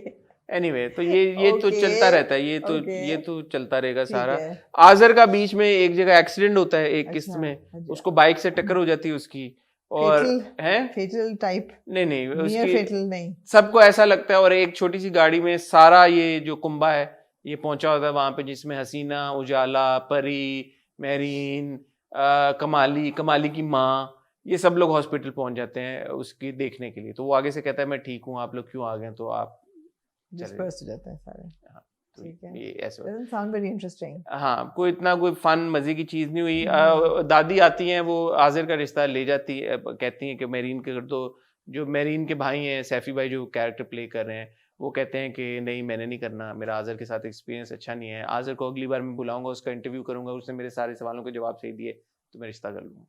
anyway, तो ये तो चलता रहता है, ये तो चलता रहेगा सारा। आज़र का बीच में एक जगह एक्सीडेंट होता है एक किस्त में, उसको बाइक से टक्कर हो जाती है उसकी, और फेटल टाइप नहीं उसकी फेटल नहीं, सबको ऐसा लगता है। और एक छोटी सी गाड़ी में सारा ये जो कुंबा है ये पहुंचा होता है वहां पे, जिसमें हसीना, उजाला, परी, महरीन, कमाली की माँ, ये सब लोग हॉस्पिटल पहुंच जाते हैं उसकी देखने के लिए। तो वो आगे से कहता है मैं ठीक हूँ, आप लोग क्यों आ गए? तो आप डिस्पर्स हो जाते हैं सारे। ठीक है, ये ऐसे doesn't sound very interesting। हाँ, कोई फन मजे की चीज नहीं हुई। दादी आती हैं, वो आज़र का रिश्ता ले जाती है, कहती हैं कि मेरीन के, तो जो मेरीन के भाई हैं सैफी भाई जो कैरेक्टर प्ले कर रहे हैं, वो कहते हैं कि नहीं मैंने नहीं करना, मेरा आज़र के साथ एक्सपीरियंस अच्छा नहीं है, आज़र को अगली बार मैं बुलाऊंगा, उसका इंटरव्यू करूंगा, उसने मेरे सारे सवालों के जवाब सही दिए तो मैं रिश्ता कर लूंगा।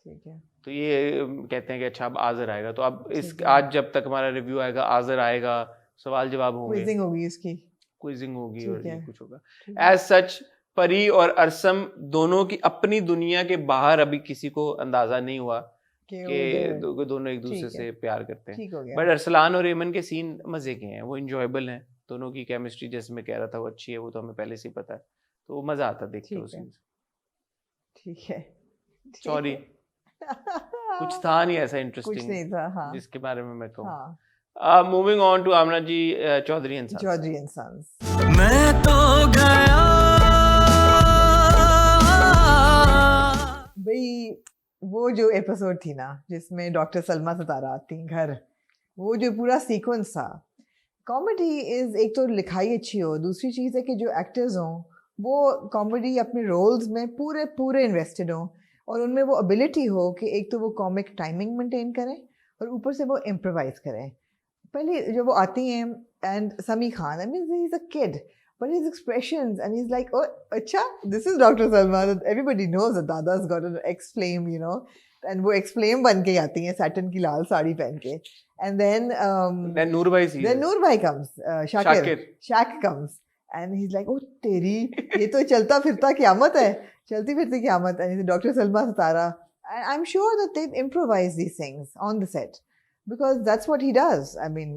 ठीक है, तो ये कहते हैं कि अच्छा अब आज़र आएगा, तो अब इस आज जब तक हमारा रिव्यू आएगा आज़र आएगा, सवाल जवाब होंगे, क्विजिंग होगी इसकी, क्विजिंग होगी और ये कुछ होगा। एज सच परी और अरसम दोनों की अपनी दुनिया के बाहर अभी किसी को अंदाजा नहीं हुआ कि दोनों एक दूसरे से प्यार करते हैं। बट अरसलान और एमन के सीन मजे के हैं, वो इंजॉयबल हैं, दोनों की केमिस्ट्री जैसे मैं कह रहा था वो अच्छी है, वो तो हमें पहले से ही पता है, तो मजा आता देखते हैं उस सीन। ठीक है, सॉरी कुछ था नहीं ऐसा इंटरेस्टिंग, कुछ नहीं था, हाँ, जिसके बारे में मैं कहूँ। हाँ। Moving on to Aamna ji, Chaudhry and sons. मैं तो गया भाई, वो जो एपिसोड थी ना जिसमें डॉक्टर सलमा सितारा आती घर, वो जो पूरा सीक्वेंस था, कॉमेडी इज, एक तो लिखाई अच्छी हो, दूसरी चीज़ है कि जो एक्टर्स हों वो कॉमेडी अपने रोल्स में पूरे पूरे इन्वेस्टेड हों, और उनमें वो एबिलिटी हो कि एक तो वो कॉमिक टाइमिंग मेंटेन करें और ऊपर से वो इम्प्रोवाइज करें। पहले जब वो आती हैं, एंड समी Khan, I mean he is a kid, but his expressions, and he's like, oh acha, this is Dr. Salma, everybody knows that Dada's got an ex-flame, you know, and वो ex-flame बन के आती हैं satin की लाल साड़ी पहन के, and then नूर भाई comes, Shaq comes, and he's like, oh तेरी, ये तो चलता फिरता क़यामत है, चलती फिरती क़यामत, and he's Dr. Salma Sitara. I'm sure that they've improvised these things on the set, because that's what he does. I mean,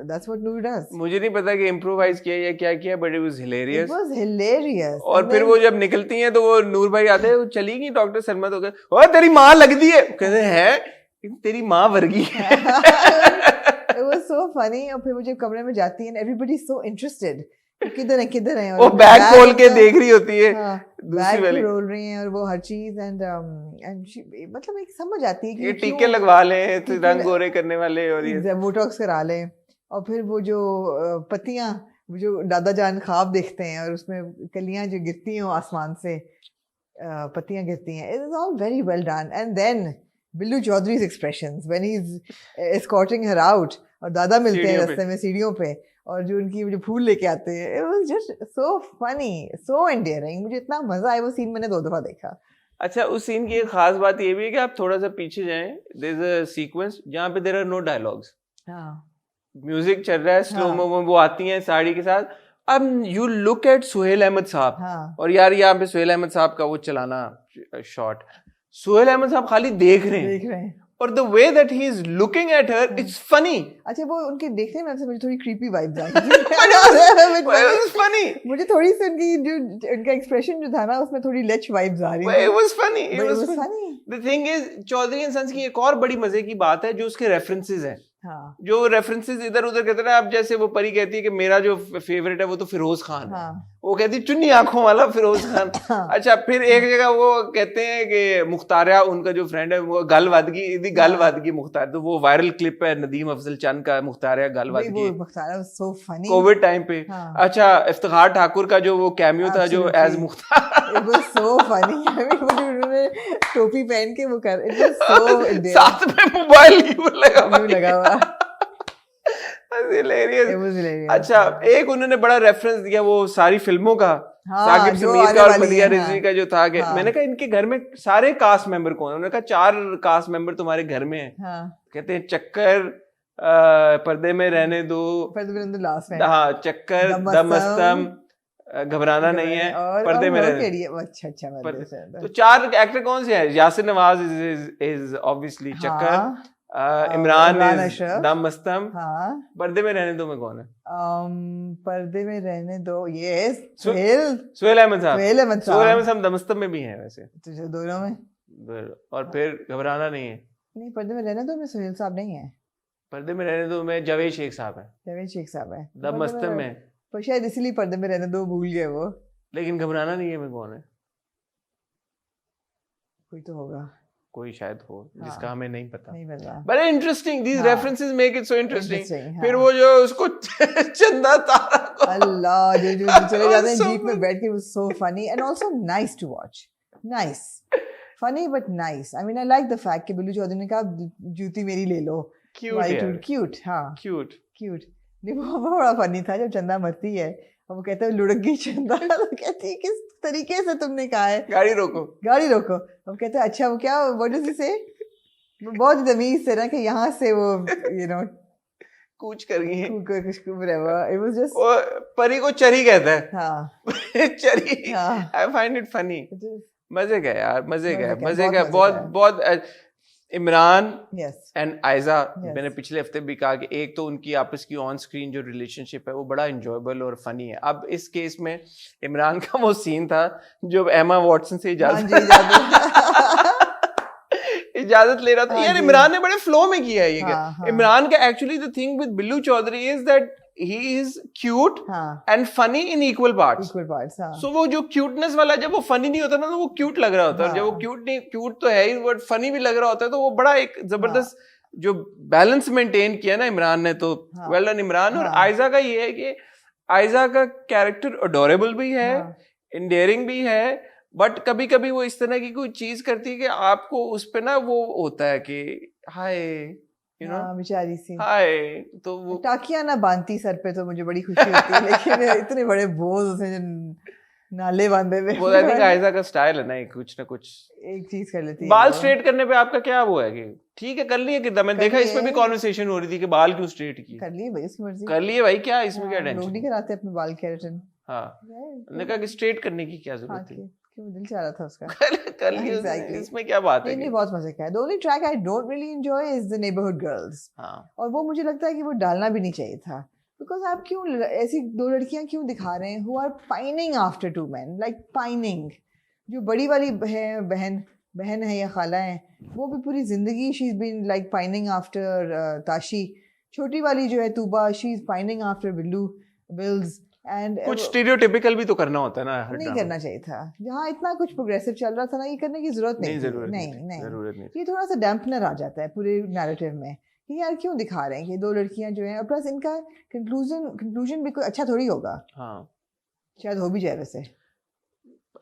that's what Noor does. मुझे नहीं पता कि इम्प्रोवाइज किया या क्या किया, but it was hilarious. It was hilarious. और फिर वो जब निकलती हैं तो वो नूर भाई आते हैं, वो चली गई डॉक्टर सलमा, तो कहते ओ तेरी माँ लगती है, कहते हैं तेरी माँ वर्गी है। It was so funny. और फिर वो जब कमरे में जाती है, everybody is so interested. किधर है, वो बैग खोल के देख रही होती है, बैग रोल रही हैं और वो हर चीज, एंड मतलब एक समझ आती है कि ये टीके लगवा लें तो रंग गोरे करने वाले, और ये बोटॉक्स करा लें, और फिर वो जो पत्तियां, जो दादा जान ख्वाब देखते हैं और उसमें कलियां जो गिरती हैं आसमान से, पत्तियां गिरती हैं, it is all very well done. And then Billu चौधरी's expressions when he's escorting her out, और दादा मिलते हैं रास्ते में सीढ़ियों पे, और जो उनकी जो फूल लेके आते हैं, it was just so funny, so endearing. मुझे इतना मजा आया, वो सीन मैंने 2 दफा देखा। अच्छा, उस सीन की एक खास बात ये भी है कि आप थोड़ा सा पीछे जाएं, there is a sequence जहाँ पे there are no dialogues, हाँ, म्यूजिक चल रहा है स्लो मो में, वो आती हैं साड़ी के साथ, अब you look at Suhail Ahmed sahab, हाँ, और यार यहाँ पे सुहेल अहमद साहब का वो चलाना शॉट, सुहेल अहमद साहब खाली देख रहे हैं, और the way that he is looking at her, it's funny. अच्छा, वो उनके देखने में मुझे थोड़ी क्रीपी वाइब्स आई थी। फनी, मुझे थोड़ी सी उनकी जो उनका एक्सप्रेशन जो था ना, उसमें थोड़ी लेच वाइब्स आ रही थी। It was funny. It was funny. The thing is, Chaudhry and sons की एक और बड़ी मजे की बात है जो उसके रेफरेंसेस हैं, हाँ, जो रेफरेंसेस इधर उधर कहते हैं। अब जैसे वो परी कहती है कि मेरा जो फेवरेट है वो तो फिरोज खान है, हाँ, वो कहती है चुन्नी आंखों वाला फिरोज खान। हाँ, अच्छा, फिर एक जगह वो कहते हैं कि मुख्तारिया उनका जो फ्रेंड है वो गलवादगी मुख्तार, तो वो वायरल क्लिप है नदीम अफजल चंद का, मुख्तारिया गलवादगी, कोविड टाइम पे। हाँ, अच्छा, इफ्तिखार ठाकुर का जो वो कैमियो था जो as Mukhtar, it was so funny. I mean, वो जो उन्होंने टोपी पहन के वो कर, it was so endearing. साथ में मोबाइल लगा हुआ hilarious. It was hilarious. अच्छा, एक उन्होंने बड़ा रेफरेंस दिया वो सारी फिल्मों का, हाँ, साकिब समीर का और बदिया रिजवी हाँ, का जो था कि हाँ, मैंने कहा इनके घर में सारे कास्ट मेंबर कौन है, उन्होंने कहा 4 कास्ट मेंबर तुम्हारे घर में हैं, हाँ, कहते हैं चक्कर, पर्दे में रहने दो, हाँ, चक्कर, दमस्तम, घबराना नहीं है, पर्दे में रहने। अच्छा, तो 4 एक्टर कौन से हैं? यासिर नवाज इज ऑब्वियसली चक्कर, इमरान इज दमस्तम, पर्दे में रहने दो में कौन है? पर्दे में रहने दो, यस, सुहेल अहमद साहब दमस्तम में भी हैं वैसे, दोनों में। और फिर घबराना नहीं है, नहीं, पर्दे में रहने दो में सुहेल साहब नहीं है, पर्दे में रहने दो में जावेद शेख साहब है, दमस्तम में, पर शायद इसीलिए पर्दे में रहने दो भूल गए वो। लेकिन घबराना नहीं है में कौन है? कोई तो होगा, कोई शायद हो जिसका हमें नहीं पता। बड़े interesting, these references make it so interesting. फिर वो जो उसको चंदा तारा को, अल्लाह, जो चले जाते हैं जीप में बैठ के, was so funny and also nice to watch, nice, funny but nice. I mean, I like the fact कि बिल्लू चौधरी ने कहा जूती मेरी ले लो, cute, हाँ, cute. नहीं, वो बड़ा फनी था जब चंदा मरती है और वो कहते हैं लुढ़क गई चंदा, तो कहती है किस तरीके से तुमने कहा है, गाड़ी रोको। अब कहते हैं अच्छा वो क्या, व्हाट डज ही से, बहुत तमीज से ना कि यहाँ से वो कूच कर गई है, इट वाज जस्ट, वो परी को चरी कहता है, हाँ, चरी, आई फाइंड इट फनी, मजे का यार, मजे का बहुत। इमरान एंड आयजा, मैंने पिछले हफ्ते भी कहा कि एक तो उनकी आपस की ऑन स्क्रीन जो रिलेशनशिप है वो बड़ा इंजॉयबल और फनी है। अब इस केस में इमरान का वो सीन था जो एमा वॉटसन से इजाजत इजाजत ले रहा था। यार इमरान ने बड़े फ्लो में किया है ये। इमरान का actually the thing with Billu Chaudhry is that he is cute and funny in equal parts. So वो जो cuteness वाला, जब वो funny नहीं होता ना तो वो cute लग रहा होता है, और जब वो cute तो है ही, but funny भी लग रहा होता है, तो वो बड़ा एक जबरदस्त जो बैलेंस मेंटेन किया ना इमरान ने, तो वेल डन इमरान। और आयजा का ये है कि आयजा का कैरेक्टर अडोरेबल भी है, इंडेयरिंग भी है, बट कभी कभी वो इस तरह की कोई चीज करती है कि आपको उस पे ना वो होता है कि हाय बेचारी सी, हाय, तो वो टाकिया ना बांधती सर पे तो मुझे बड़ी खुशी होती है, लेकिन इतने बड़े बोझ उसे नाले बांधे हुए, वो आई थिंक आयजा का स्टाइल है ना, कुछ ना कुछ एक चीज कर लेती है। बाल स्ट्रेट करने पे आपका क्या वो है कि ठीक है कर लिए कितना, मैंने देखा इसमें भी कॉन्वर्सेशन हो रही थी कि बाल क्यों स्ट्रेट किए, कर लिए भाई, उसकी मर्जी, कर लिए भाई, क्या इसमें क्या टेंशन, लोग नहीं कराते अपने बाल केराटिन। हाँ, मैंने कहा कि स्ट्रेट करने की क्या जरूरत है, क्यों दिल चाह रहा था उसका, कर लिए, इसमें क्या बात है। नहीं, बहुत मजे का है। The only track I don't really enjoy is the Neighborhood Girls। और वो मुझे लगता है कि वो डालना भी नहीं चाहिए था, because आप क्यों ऐसी दो लड़कियां क्यों दिखा रहे हैं who are pining after two men, like pining। जो बड़ी वाली है बहन है या खाला है, वो भी पूरी जिंदगी she's been like pining after Tashi. छोटी वाली जो है Tooba, she's pining after Wills। And कुछ स्टीरियोटिपिकल भी तो करना होता है ना, नहीं करना चाहिए था। जहाँ इतना कुछ प्रोग्रेसिव चल रहा था ना, ये करने की जरूरत नहीं, नहीं, ये थोड़ा सा डैम्पनर आ जाता है पूरे नैरेटिव में कि यार क्यों दिखा रहे हैं कि दो लड़कियां जो हैं, और प्लस इनका कंक्लूजन भी कोई अच्छा थोड़ी होगा। हाँ, शायद हो भी जाए, वैसे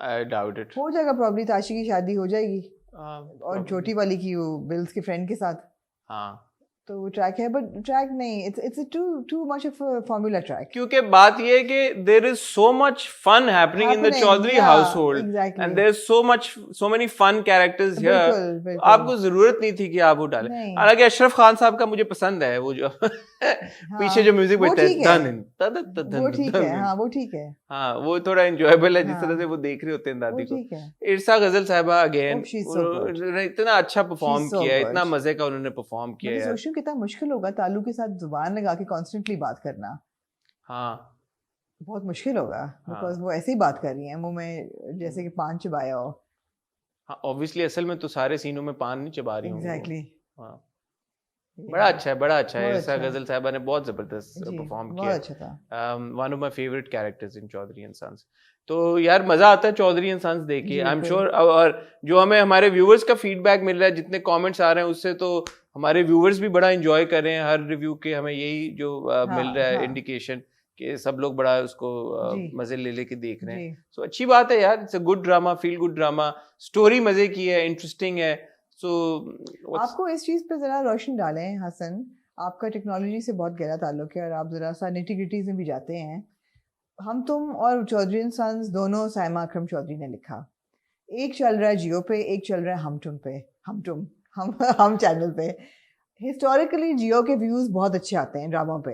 I doubt it। हो जाएगा प्रॉब्ली, ताशी की शादी हो जाएगी और छोटी वाली की बिल्स के फ्रेंड के साथ। हाँ, तो वो ट्रैक है, बट ट्रैक नहीं, it's too much of a formula track. क्योंकि बात ये है कि there is so much fun happening in the Chaudhry household, and there is so many fun characters here, आपको जरूरत नहीं थी कि आप वो डालें। हालांकि अशरफ खान साहब का मुझे पसंद है, वो जो पीछे जो म्यूजिक बजता है, वो ठीक है, हाँ वो ठीक है, हाँ वो थोड़ा एंजॉयबल है, जिस तरह से वो देख रहे होते हैं दादी को। इरसा गजल साहिबा अगेन इतना अच्छा परफॉर्म किया है, इतना मजे का उन्होंने परफॉर्म किया है। कितना मुश्किल होगा तालू के साथ जुबान लगा के कॉन्स्टेंटली बात करना। हाँ, बहुत मुश्किल होगा, बिकॉज वो ऐसे ही बात कर रही है मुंह में जैसे कि पान चबाया हो। हाँ, ऑब्वियसली असल में तो सारे सीनों में पान नहीं चबा रही हूँ। एग्जैक्टली। हाँ, बड़ा अच्छा है। इरसा गजल साहिबा ने बहुत जबरदस्त परफॉर्म किया, बहुत अच्छा था। One of my favourite characters in Chaudhry and sons. तो यार मजा आता है चौधरी एंड सन्स देख के, आई एम श्योर। और जो हमें हमारे व्यूअर्स का फीडबैक मिल रहा है, जितने कमेंट्स आ रहे हैं उससे, तो हमारे व्यूअर्स भी बड़ा एंजॉय कर रहे हैं हर रिव्यू के, हमें यही जो मिल रहा है इंडिकेशन कि सब लोग बड़ा उसको मजे ले के देख रहे हैं। सो अच्छी बात है यार, it's a good drama, feel good drama, story मजे की है, इंटरेस्टिंग है। सो आपको इस चीज पे जरा रोशन डालें हसन, आपका टेक्नोलॉजी से बहुत गहरा ताल्लुक है और आप जरा सा निटी-ग्रिटीज में भी जाते हैं। हम तुम और चौधरी एंड सन्स दोनों साइमा अकरम चौधरी ने लिखा, एक चल रहा है जियो पे, एक चल रहा है हम चैनल पे। हिस्टोरिकली जियो के व्यूज बहुत अच्छे आते हैं ड्रामा पे,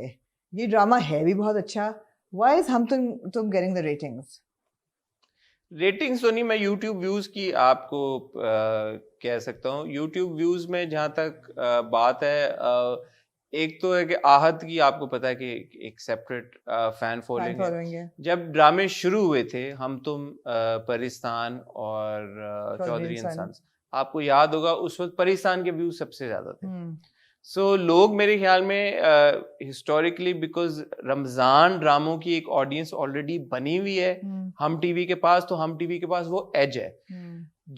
ये ड्रामा है भी बहुत अच्छा। व्हाई इज हम तुम गेटिंग द रेटिंग्स? रेटिंग्स तो नहीं, मैं YouTube व्यूज की आपको कह सकता हूँ। YouTube व्यूज में जहाँ तक बात है, एक तो है कि आहत की आपको पता है कि एक सेपरेट फैन फॉलोइंग है। जब ड्रामे शुरू हुए थे, हम तुम, परिस्तान और चौधरी एंड सन्स, आपको याद होगा उस वक्त परिस्तान के व्यूज सबसे ज्यादा थे। सो लोग मेरे ख्याल में हिस्टोरिकली, बिकॉज रमजान ड्रामों की एक ऑडियंस ऑलरेडी बनी हुई है हम टीवी के पास, तो हम टीवी के पास वो एज है।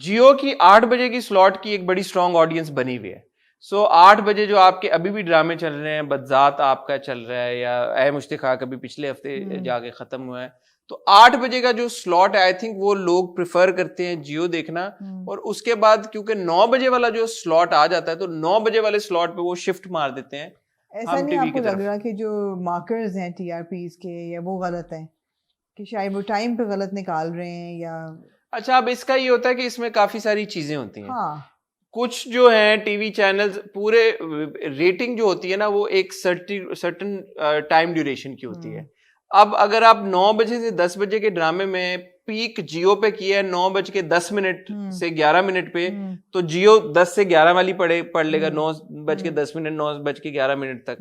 जियो की 8 बजे की स्लॉट की एक बड़ी स्ट्रॉन्ग ऑडियंस बनी हुई है। सो 8 बजे जो आपके अभी भी ड्रामे चल रहे हैं, बदजात आपका चल रहा है, या ए मुश्तिखा कभी पिछले हफ्ते जाके खत्म हुआ है, तो 8 बजे का जो स्लॉट है, आई थिंक वो लोग प्रेफर करते हैं जियो देखना। और उसके बाद क्योंकि 9 बजे वाला जो स्लॉट आ जाता है, तो 9 बजे वाले स्लॉट पे वो शिफ्ट मार देते हैं। ऐसा नहीं आपको लग रहा कि जो मार्कर्स हैं टीआरपीज के, या वो गलत है, कि शायद वो टाइम पे गलत निकाल रहे हैं, या? अच्छा, अब इसका ये होता है कि इसमें काफी सारी चीजें होती हैं। हाँ, कुछ जो है टीवी चैनल्स, पूरे रेटिंग जो होती है ना, वो एक सर्टेन टाइम ड्यूरेशन की होती है। अब अगर आप 9 बजे से 10 बजे के ड्रामे में पीक जियो पे किया है 9:10 से 11 मिनट पे, तो जियो 10 से 11 वाली पढ़ लेगा 9:10, 9:11 तक।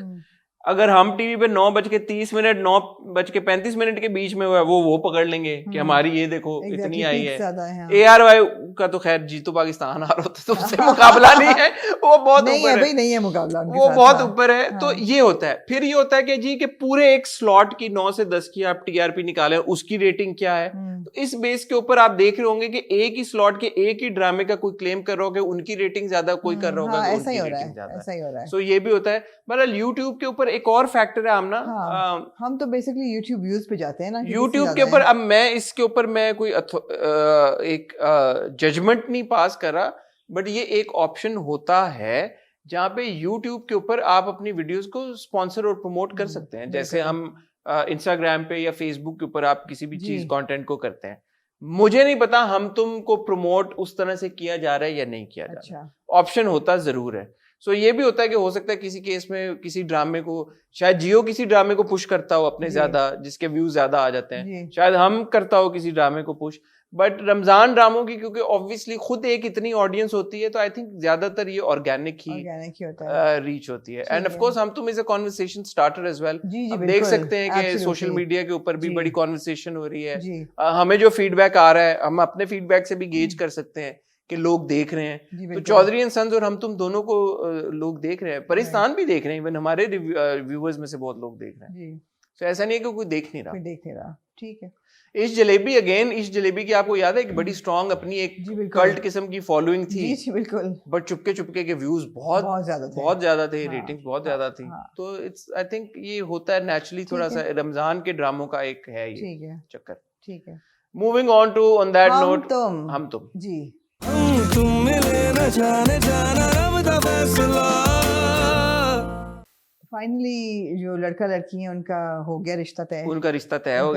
अगर हम टीवी पे 9:30, 9:35 के बीच में हुआ है, वो पकड़ लेंगे कि हमारी ये देखो इतनी आई है। ARY का तो खैर जीतो पाकिस्तान हारो तो उससे मुकाबला नहीं है, वो बहुत ऊपर है, नहीं है मुकाबला, वो बहुत ऊपर है। तो ये होता है। फिर ये होता है कि जी कि पूरे एक स्लॉट की 9 से 10 की आप टीआरपी निकालें, उसकी रेटिंग क्या है, तो इस बेस के ऊपर आप देख रहे होंगे कि एक ही स्लॉट के एक ही ड्रामे का कोई क्लेम कर रहा होगा उनकी रेटिंग ज्यादा, कोई कर रहा होगा ऐसा ही हो रहा है। सो ये भी होता है। मतलब यूट्यूब के ऊपर एक और फैक्टर है आमना, हम तो बेसिकली यूट्यूब व्यूज पे जाते हैं ना, यूट्यूब के ऊपर। अब मैं इसके ऊपर मैं कोई एक जजमेंट नहीं पास कर रहा, बट ये एक ऑप्शन होता है जहाँ पे यूट्यूब के ऊपर आप अपनी वीडियोस को स्पॉन्सर और प्रमोट कर सकते हैं। जैसे हम इंस्टाग्राम पे या फेसबुक के ऊपर आप किसी भी चीज कंटेंट को करते हैं, मुझे नहीं पता हम तुमको प्रमोट उस तरह से किया जा रहा है या नहीं किया जा रहा है, ऑप्शन होता जरूर है। सो ये भी होता है कि हो सकता है किसी केस में किसी ड्रामे को, शायद जियो किसी ड्रामे को पुश करता हो अपने ज्यादा, जिसके व्यूज ज्यादा आ जाते हैं, शायद हम करता हो किसी ड्रामे को पुश, बट रमजान ड्रामों की क्योंकि ऑब्वियसली खुद एक इतनी ऑडियंस होती है, तो आई थिंक ज्यादातर ये ऑर्गेनिक ही रीच होती है। And of course Hum Tum is a conversation starter as well. देख सकते हैं कि सोशल मीडिया के ऊपर भी बड़ी कन्वर्सेशन हो रही है, हमें जो फीडबैक आ रहा है हम अपने फीडबैक से भी गेज कर सकते हैं कि लोग देख रहे हैं। तो चौधरी एंड सन्स और हम तुम दोनों को लोग देख रहे हैं, परिस्तान भी देख रहे हैं, इवन हमारे व्यूअर्स में से बहुत लोग देख रहे हैं। तो ऐसा नहीं है कि कोई देख नहीं रहा। ठीक है। इस जलेबी की आपको याद है कि बड़ी स्ट्रॉन्ग अपनी एक कल्ट किस्म की फॉलोइंग थी, जी बिल्कुल, बट चुपके के व्यूज बहुत ज्यादा थे, रेटिंग्स बहुत ज्यादा थी। तो इट्स आई थिंक ये होता है नेचुरली, थोड़ा सा रमजान के ड्रामों का एक है ये चक्कर। ठीक है, moving on to on that note, Hum Tum जी तुम मिले न जाने रब दा फैसला। फाइनली जो लड़का लड़की है उनका हो गया रिश्ता तय, उनका रिश्ता तय हो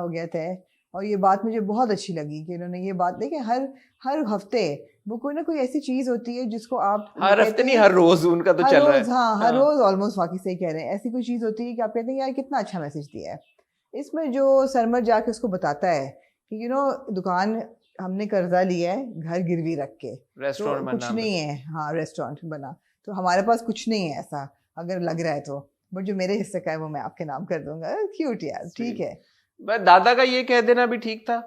गया तय। और ये बात मुझे बहुत अच्छी लगी कि उन्होंने ये बात देखिए, हर हफ्ते वो कोई ना कोई ऐसी चीज होती है जिसको आप हर हफ्ते नहीं, हर रोज उनका तो चल रहा है। हाँ, हर रोज ऑलमोस्ट वाकई सही कह रहे हैं। ऐसी कोई चीज होती है कि आप कहते हैं यार कितना अच्छा मैसेज दिया है। इसमें जो सरमद जाके उसको बताता है कि दुकान हमने कर्जा लिया है घर गिरवी रख के, रेस्टोरेंट कुछ नहीं है, हाँ रेस्टोरेंट बना, तो हमारे पास कुछ नहीं है ऐसा अगर लग रहा है तो, बट जो मेरे हिस्से का है वो मैं आपके नाम कर दूंगा। क्यूट यार, ठीक है। बस दादा का ये कह देना भी ठीक था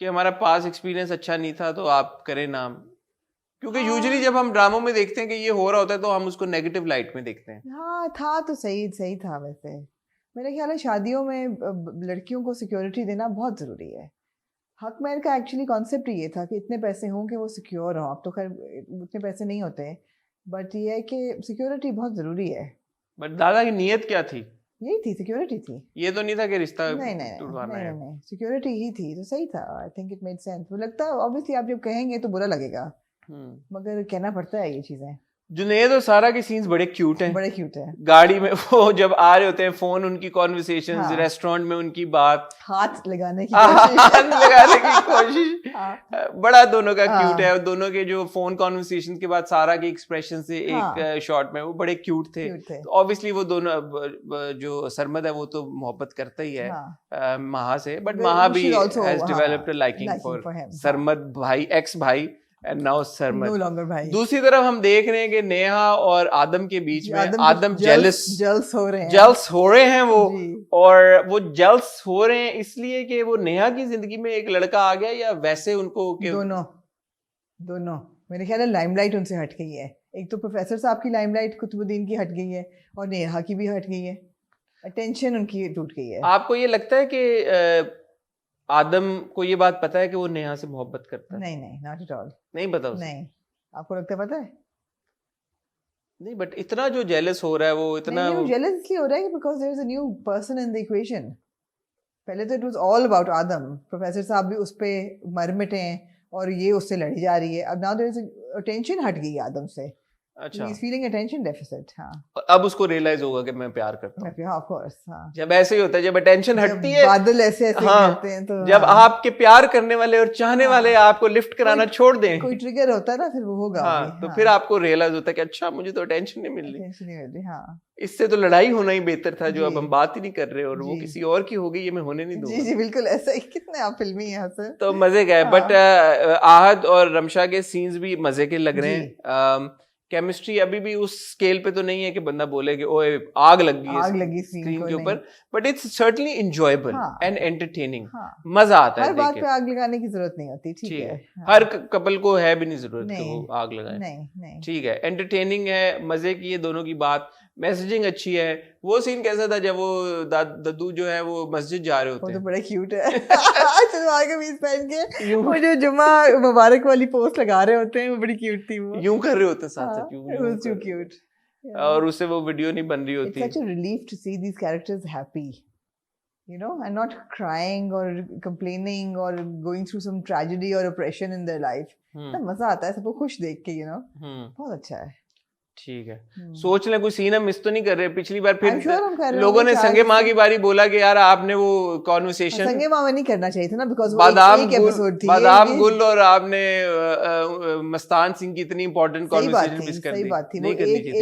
कि हमारा पास एक्सपीरियंस अच्छा नहीं था तो आप करें नाम, क्योंकि यूजुअली जब हम ड्रामों में देखते हैं कि ये हो रहा होता है तो हम उसको नेगेटिव लाइट में देखते हैं। हाँ था तो सही था। वैसे मेरा ख्याल है शादियों में लड़कियों को सिक्योरिटी देना बहुत जरूरी है। हक महर का एक्चुअली कॉन्सेप्ट ये था कि इतने पैसे हों कि वो सिक्योर हों। अब तो खैर उतने पैसे नहीं होते, बट ये है कि सिक्योरिटी बहुत ज़रूरी है। बट दादा की नीयत क्या थी? यही थी, सिक्योरिटी थी। ये तो नहीं था कि रिश्ता नहीं, सिक्योरिटी ही थी तो सही था। I think it made sense. मुझे लगता है ऑब्वियसली आप जब कहेंगे तो बुरा लगेगा, मगर कहना पड़ता है ये चीज़ें। जुनैद और सारा के सीन्स बड़े क्यूट हैं, गाड़ी में वो जब आ रहे होते हैं, फोन उनकी कॉन्वर्सेशंस, रेस्टोरेंट में उनकी बात, हाथ लगाने की कोशिश बड़ा दोनों का क्यूट है। और दोनों के जो फोन कॉन्वर्सेशन के बाद सारा के एक्सप्रेशन से एक शॉट में वो बड़े क्यूट थे। तो ऑब्वियसली वो दोनों, जो सरमद है वो तो मोहब्बत करता ही है महा से, बट महा भी has developed a liking for Sarmad भाई, एक्स भाई, and now Sarmad. No longer भाई। दूसरी तरफ हम देख रहे हैं कि नेहा और आदम के बीच में आदम जेलस हो रहे हैं वो, और वो जेलस हो रहे हैं इसलिए कि वो नेहा की जिंदगी में एक लड़का आ गया, या वैसे उनको दोनों मेरे ख्याल है लाइमलाइट उनसे हट गई है। एक तो प्रोफेसर साहब की लाइमलाइट कुतुबुद्दीन की हट गई है और नेहा की भी हट गई है, अटेंशन उनकी टूट गई है। आपको ये लगता है कि आदम को ये बात पता है कि वो नेहा से मोहब्बत करता है? नहीं, नॉट एट ऑल। नहीं पता उसे? नहीं। आपको लगता है पता है? नहीं, बट इतना जो जेलस हो रहा है वो इतना जेलस इसलिए हो रहा है कि because there is a new person in the equation. पहले तो it was all about Adam, professor sahab भी उस पे मर मिटे हैं और ये उससे लड़ी जा रही है। अब नाउ देयर इज अटेंशन हट गई आदम से। अच्छा, he's feeling attention deficit। हाँ, अब उसको रियलाइज होगा कि मैं प्यार करता हूँ। हाँ, of course, हाँ। जब ऐसे ही होता है, जब अटेंशन हटती है, बादल ऐसे करते हैं, तो जब आपके प्यार करने वाले और चाहने वाले आपको लिफ्ट कराना छोड़ दें, कोई ट्रिगर होता है ना, फिर वो होगा। तो फिर आपको रियलाइज होता है कि अच्छा मुझे तो अटेंशन नहीं मिल रही। हाँ, इससे तो लड़ाई होना ही बेहतर था, जो अब हम बात ही नहीं कर रहे, और वो किसी और की हो गई, ये मैं होने नहीं दूंगा। जी बिल्कुल ऐसा ही। कितने आप फिल्मी हैं यहाँ से, तो मजे गए। बट आहद और रमशा के सीन्स भी मजे के लग रहे हैं। केमिस्ट्री अभी भी उस स्केल पे तो नहीं है कि बंदा बोले कि ओए आग लगी स्क्रीन के ऊपर, but it's certainly enjoyable and entertaining. मजा आता है, हर बात पे आग लगाने की जरूरत नहीं होती, ठीक है। हर कपल को है भी नहीं जरूरत कि वो आग लगाए, नहीं, ठीक है। एंटरटेनिंग है, मजे की है दोनों की बात, मैसेजिंग अच्छी है। वो सीन कैसा था जब वो दद्दू जो है वो मस्जिद जा रहे होते हैं, वो तो बड़ा क्यूट है सलवार कमीज पहन के वो जो जुम्मा मुबारक वाली पोस्ट लगा रहे होते हैं, वो बड़ी क्यूट थी, वो यूं कर रहे होते हैं साथ साथ, it was too cute, और उससे वो वीडियो नहीं बन रही होती। It's such a relief to see these characters happy, you know, and not crying or complaining or going through some tragedy or oppression in their life. तो मजा आता है सबको खुश देख के, you know, बहुत अच्छा है। ठीक है, सोच लें कोई सीन हम मिस तो नहीं कर रहे। पिछली बार फिर लोगों ने संगे माँ की बारी बोला कि यार आपने वो कॉन्वर्सेशन संगे माँ में नहीं करना चाहिए था ना, बिकॉज़ वो एक एपिसोड थी, बादाम गुल और आपने मस्तान सिंह की इतनी इंपॉर्टेंट कॉन्वर्सेशन मिस कर दी। सही बात थी, वो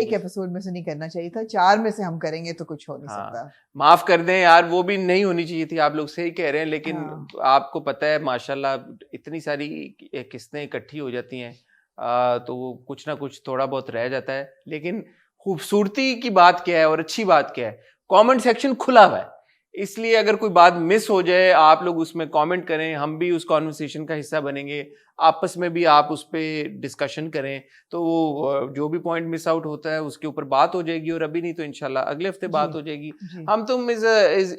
एक एपिसोड में से नहीं करना चाहिए था, 4 में से हम करेंगे तो कुछ हो नहीं सकता। माफ कर दें यार, वो भी नहीं होनी चाहिए थी, आप लोग सही कह रहे हैं, लेकिन आपको पता है माशाल्लाह इतनी सारी किस्तें इकट्ठी हो जाती हैं तो वो कुछ ना कुछ थोड़ा बहुत रह जाता है। लेकिन खूबसूरती की बात क्या है और अच्छी बात क्या है, कमेंट सेक्शन खुला हुआ है, इसलिए अगर कोई बात मिस हो जाए आप लोग उसमें कमेंट करें, हम भी उस कॉन्वर्सेशन का हिस्सा बनेंगे, आपस में भी आप उस पर डिस्कशन करें, तो वो जो भी पॉइंट मिस आउट होता है उसके ऊपर बात हो जाएगी, और अभी नहीं तो इंशाल्लाह अगले हफ्ते बात हो जाएगी। हम तुम इज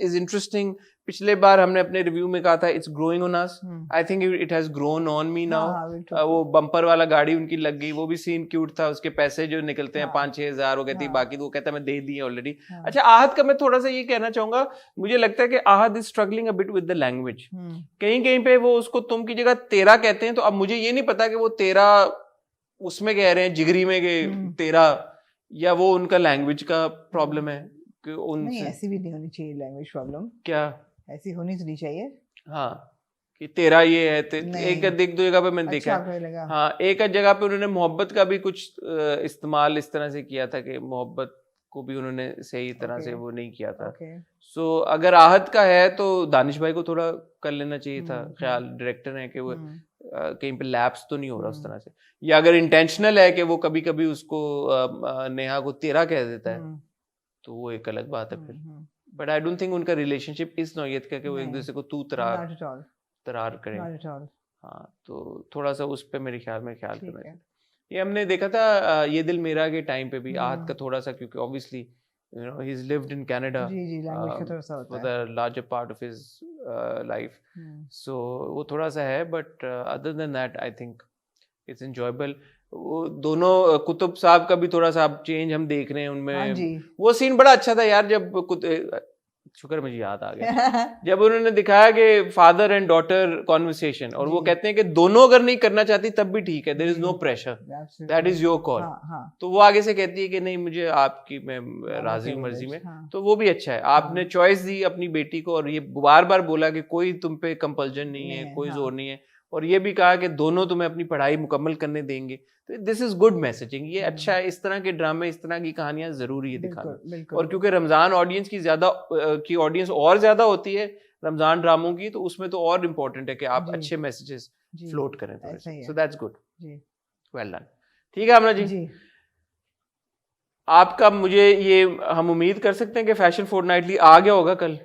इंटरेस्टिंग। पिछले बार हमने अपने रिव्यू में कहा था it's growing on us, I think it has grown on me now. वो बम्पर वाला गाड़ी उनकी लग गई, वो भी सीन क्यूट था, उसके पैसे जो निकलते हैं 5-6 हज़ार, वो कहती है बाकी तो वो कहता है मैं दे दिए ऑलरेडी। अच्छा, आहद का मैं थोड़ा सा ये कहना चाहूंगा, मुझे लगता है कि Ahad is struggling a bit with the language. कहीं कहीं पे वो उसको तुम की जगह तेरा कहते हैं, तो अब मुझे ये नहीं पता कि वो तेरा उसमें कह रहे हैं जिगरी में के तेरा, या वो उनका लैंग्वेज का प्रॉब्लम है कि नहीं, ऐसी भी नहीं होनी चाहिए लैंग्वेज प्रॉब्लम। क्या ऐसी होनी तो नहीं चाहिए, हाँ, कि तेरा ये है एक दो जगह पे मैंने देखा है, हाँ, एक जगह पे उन्होंने मोहब्बत का भी कुछ इस्तेमाल इस तरह से किया था कि मोहब्बत को भी उन्होंने सही तरह से वो नहीं किया था। सो अगर आहत का है तो दानिश भाई को थोड़ा कर लेना चाहिए था ख्याल, डायरेक्टर है कि वो कहीं पे लैप्स तो नहीं हो रहा उस तरह से, या अगर इंटेंशनल है कि वो कभी कभी उसको नेहा को तेरा कह देता है तो वो एक अलग बात है फिर। बट आई डोंट थिंक उनका रिलेशनशिप इस नौयत का कि वो एक दूसरे को तू तरार करें। हाँ, तो थोड़ा सा उस पे मेरे ख्याल में ख्याल करना चाहिए। ये हमने देखा था ये दिल मेरा के टाइम पे भी आहत का थोड़ा सा, क्योंकि obviously you know he's lived in Canada for the larger part of his life, so वो थोड़ा सा है, but other than that I think it's enjoyable। वो दोनों कुतुब साहब का भी थोड़ा सा अब चेंज हम देख रहे हैं उनमें। वो सीन बड़ा अच्छा था यार, जब शुक्र मुझे याद आ गया जब उन्होंने दिखाया कि फादर एंड डॉटर कॉन्वर्सेशन, और वो कहते हैं कि दोनों अगर नहीं करना चाहती तब भी ठीक है, there is no pressure, that is your call. तो वो आगे से कहती है कि नहीं मुझे आपकी, मैं राजी हूँ मर्जी में। तो वो भी अच्छा है, आपने चॉइस दी अपनी बेटी को, और ये बार बार बोला कि कोई तुम पे कंपल्जन नहीं है, कोई जोर नहीं है, और ये भी कहा कि दोनों तुम्हें अपनी पढ़ाई मुकम्मल करने देंगे। तो दिस इज गुड मैसेजिंग, ये अच्छा है। इस तरह के ड्रामे, इस तरह की कहानियां जरूरी है दिखाना। और क्योंकि रमजान ऑडियंस की ऑडियंस और ज्यादा होती है रमजान ड्रामों की, तो उसमें तो और इम्पोर्टेंट है कि आप अच्छे मैसेजेस फ्लोट करें, so that's good, well done. ठीक है आमना जी, आपका मुझे ये हम उम्मीद कर सकते हैं कि फैशन फोर्टनाइटली आ गया होगा कल?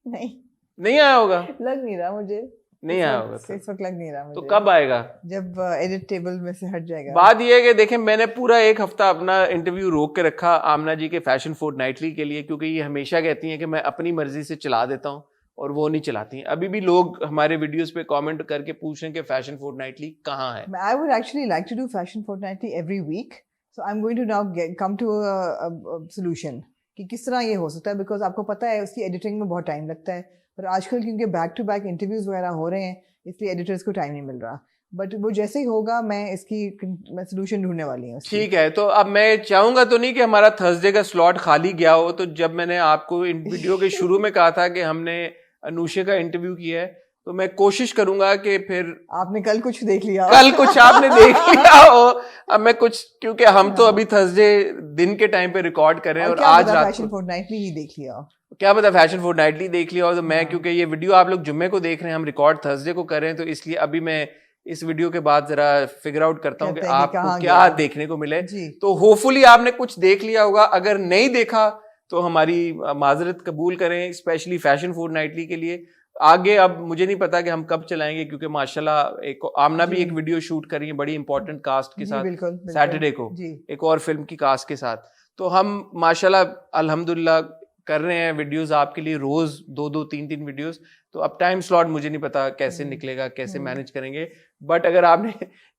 नहीं आया होगा, लग नहीं रहा मुझे, नहीं आया होगा इस वक्त, लग नहीं रहा मुझे। तो कब आएगा? जब एडिट टेबल में से हट जाएगा। बात ये है कि देखें, मैंने पूरा एक हफ्ता अपना इंटरव्यू रोक के रखा आमना जी के फैशन फोर्टनाइटली के लिए, क्योंकि ये हमेशा कहती हैं कि मैं अपनी मर्जी से चला देता हूँ, और वो नहीं चलाती हैं। अभी भी लोग हमारे वीडियोस पे कमेंट करके पूछ रहे हैं कि फैशन फोर्टनाइटली कहाँ है। I would actually like to do fashion fortnightly every week, so I'm going to now come to a solution कि किस तरह ये हो सकता है, बिकॉज आपको पता है उसकी एडिटिंग में बहुत टाइम लगता है, पर आजकल क्योंकि बैक टू बैक इंटरव्यूज वगैरह हो रहे हैं, इसलिए एडिटर्स को टाइम नहीं मिल रहा। बट वो जैसे ही होगा मैं सोल्यूशन ढूंढने वाली हूँ। ठीक है, तो अब मैं चाहूंगा तो नहीं कि हमारा थर्सडे का स्लॉट खाली गया हो। तो जब मैंने आपको इन वीडियो के शुरू में कहा था कि हमने अनुषा का इंटरव्यू किया है, तो मैं कोशिश करूंगा कि फिर आपने कल कुछ देख लिया, कल कुछ आपने देख लिया हो। अब मैं कुछ, क्योंकि हम तो अभी थर्सडे दिन के टाइम पे रिकॉर्ड कर रहे हैं, और आज रात फैशन फोर्टनाइटली ही देख लिया, क्या पता फैशन फोर्टनाइटली देख लिया हो। तो मैं, क्योंकि ये वीडियो आप लोग जुम्मे को देख रहे हैं, हम रिकॉर्ड थर्सडे को कर रहे हैं, तो इसलिए अभी मैं इस वीडियो के बाद जरा फिगर आउट करता हूँ कि आपको क्या देखने को मिले। तो होपफुली आपने कुछ देख लिया होगा, अगर नहीं देखा तो हमारी माजरत कबूल करें, स्पेशली फैशन फूड नाइटली के लिए। आगे अब मुझे नहीं पता कि हम कब चलाएंगे, क्योंकि माशाल्लाह एक आमना भी एक वीडियो शूट कर रही है बड़ी इंपॉर्टेंट कास्ट के साथ सैटरडे को, एक और फिल्म की कास्ट के साथ। तो हम माशाल्लाह अल्हम्दुलिल्लाह कर रहे हैं वीडियोस आपके लिए, रोज 2-2 3-3 वीडियोस। तो अब टाइम स्लॉट मुझे नहीं पता कैसे निकलेगा, कैसे मैनेज करेंगे, बट अगर आपने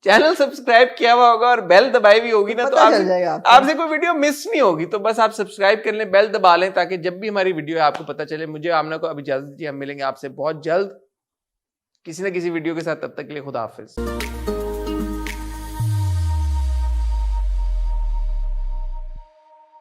चैनल सब्सक्राइब किया हुआ होगा और बेल दबाई भी होगी ना, तो आपसे कोई वीडियो मिस नहीं होगी। तो बस आप सब्सक्राइब कर लें, बेल दबा लें, ताकि जब भी हमारी वीडियो है आपको पता चले। मुझे आमना को अब इजाजत दीजिए, हम मिलेंगे आपसे बहुत जल्द किसी न किसी वीडियो के साथ। तब तक के लिए खुदा हाफिज।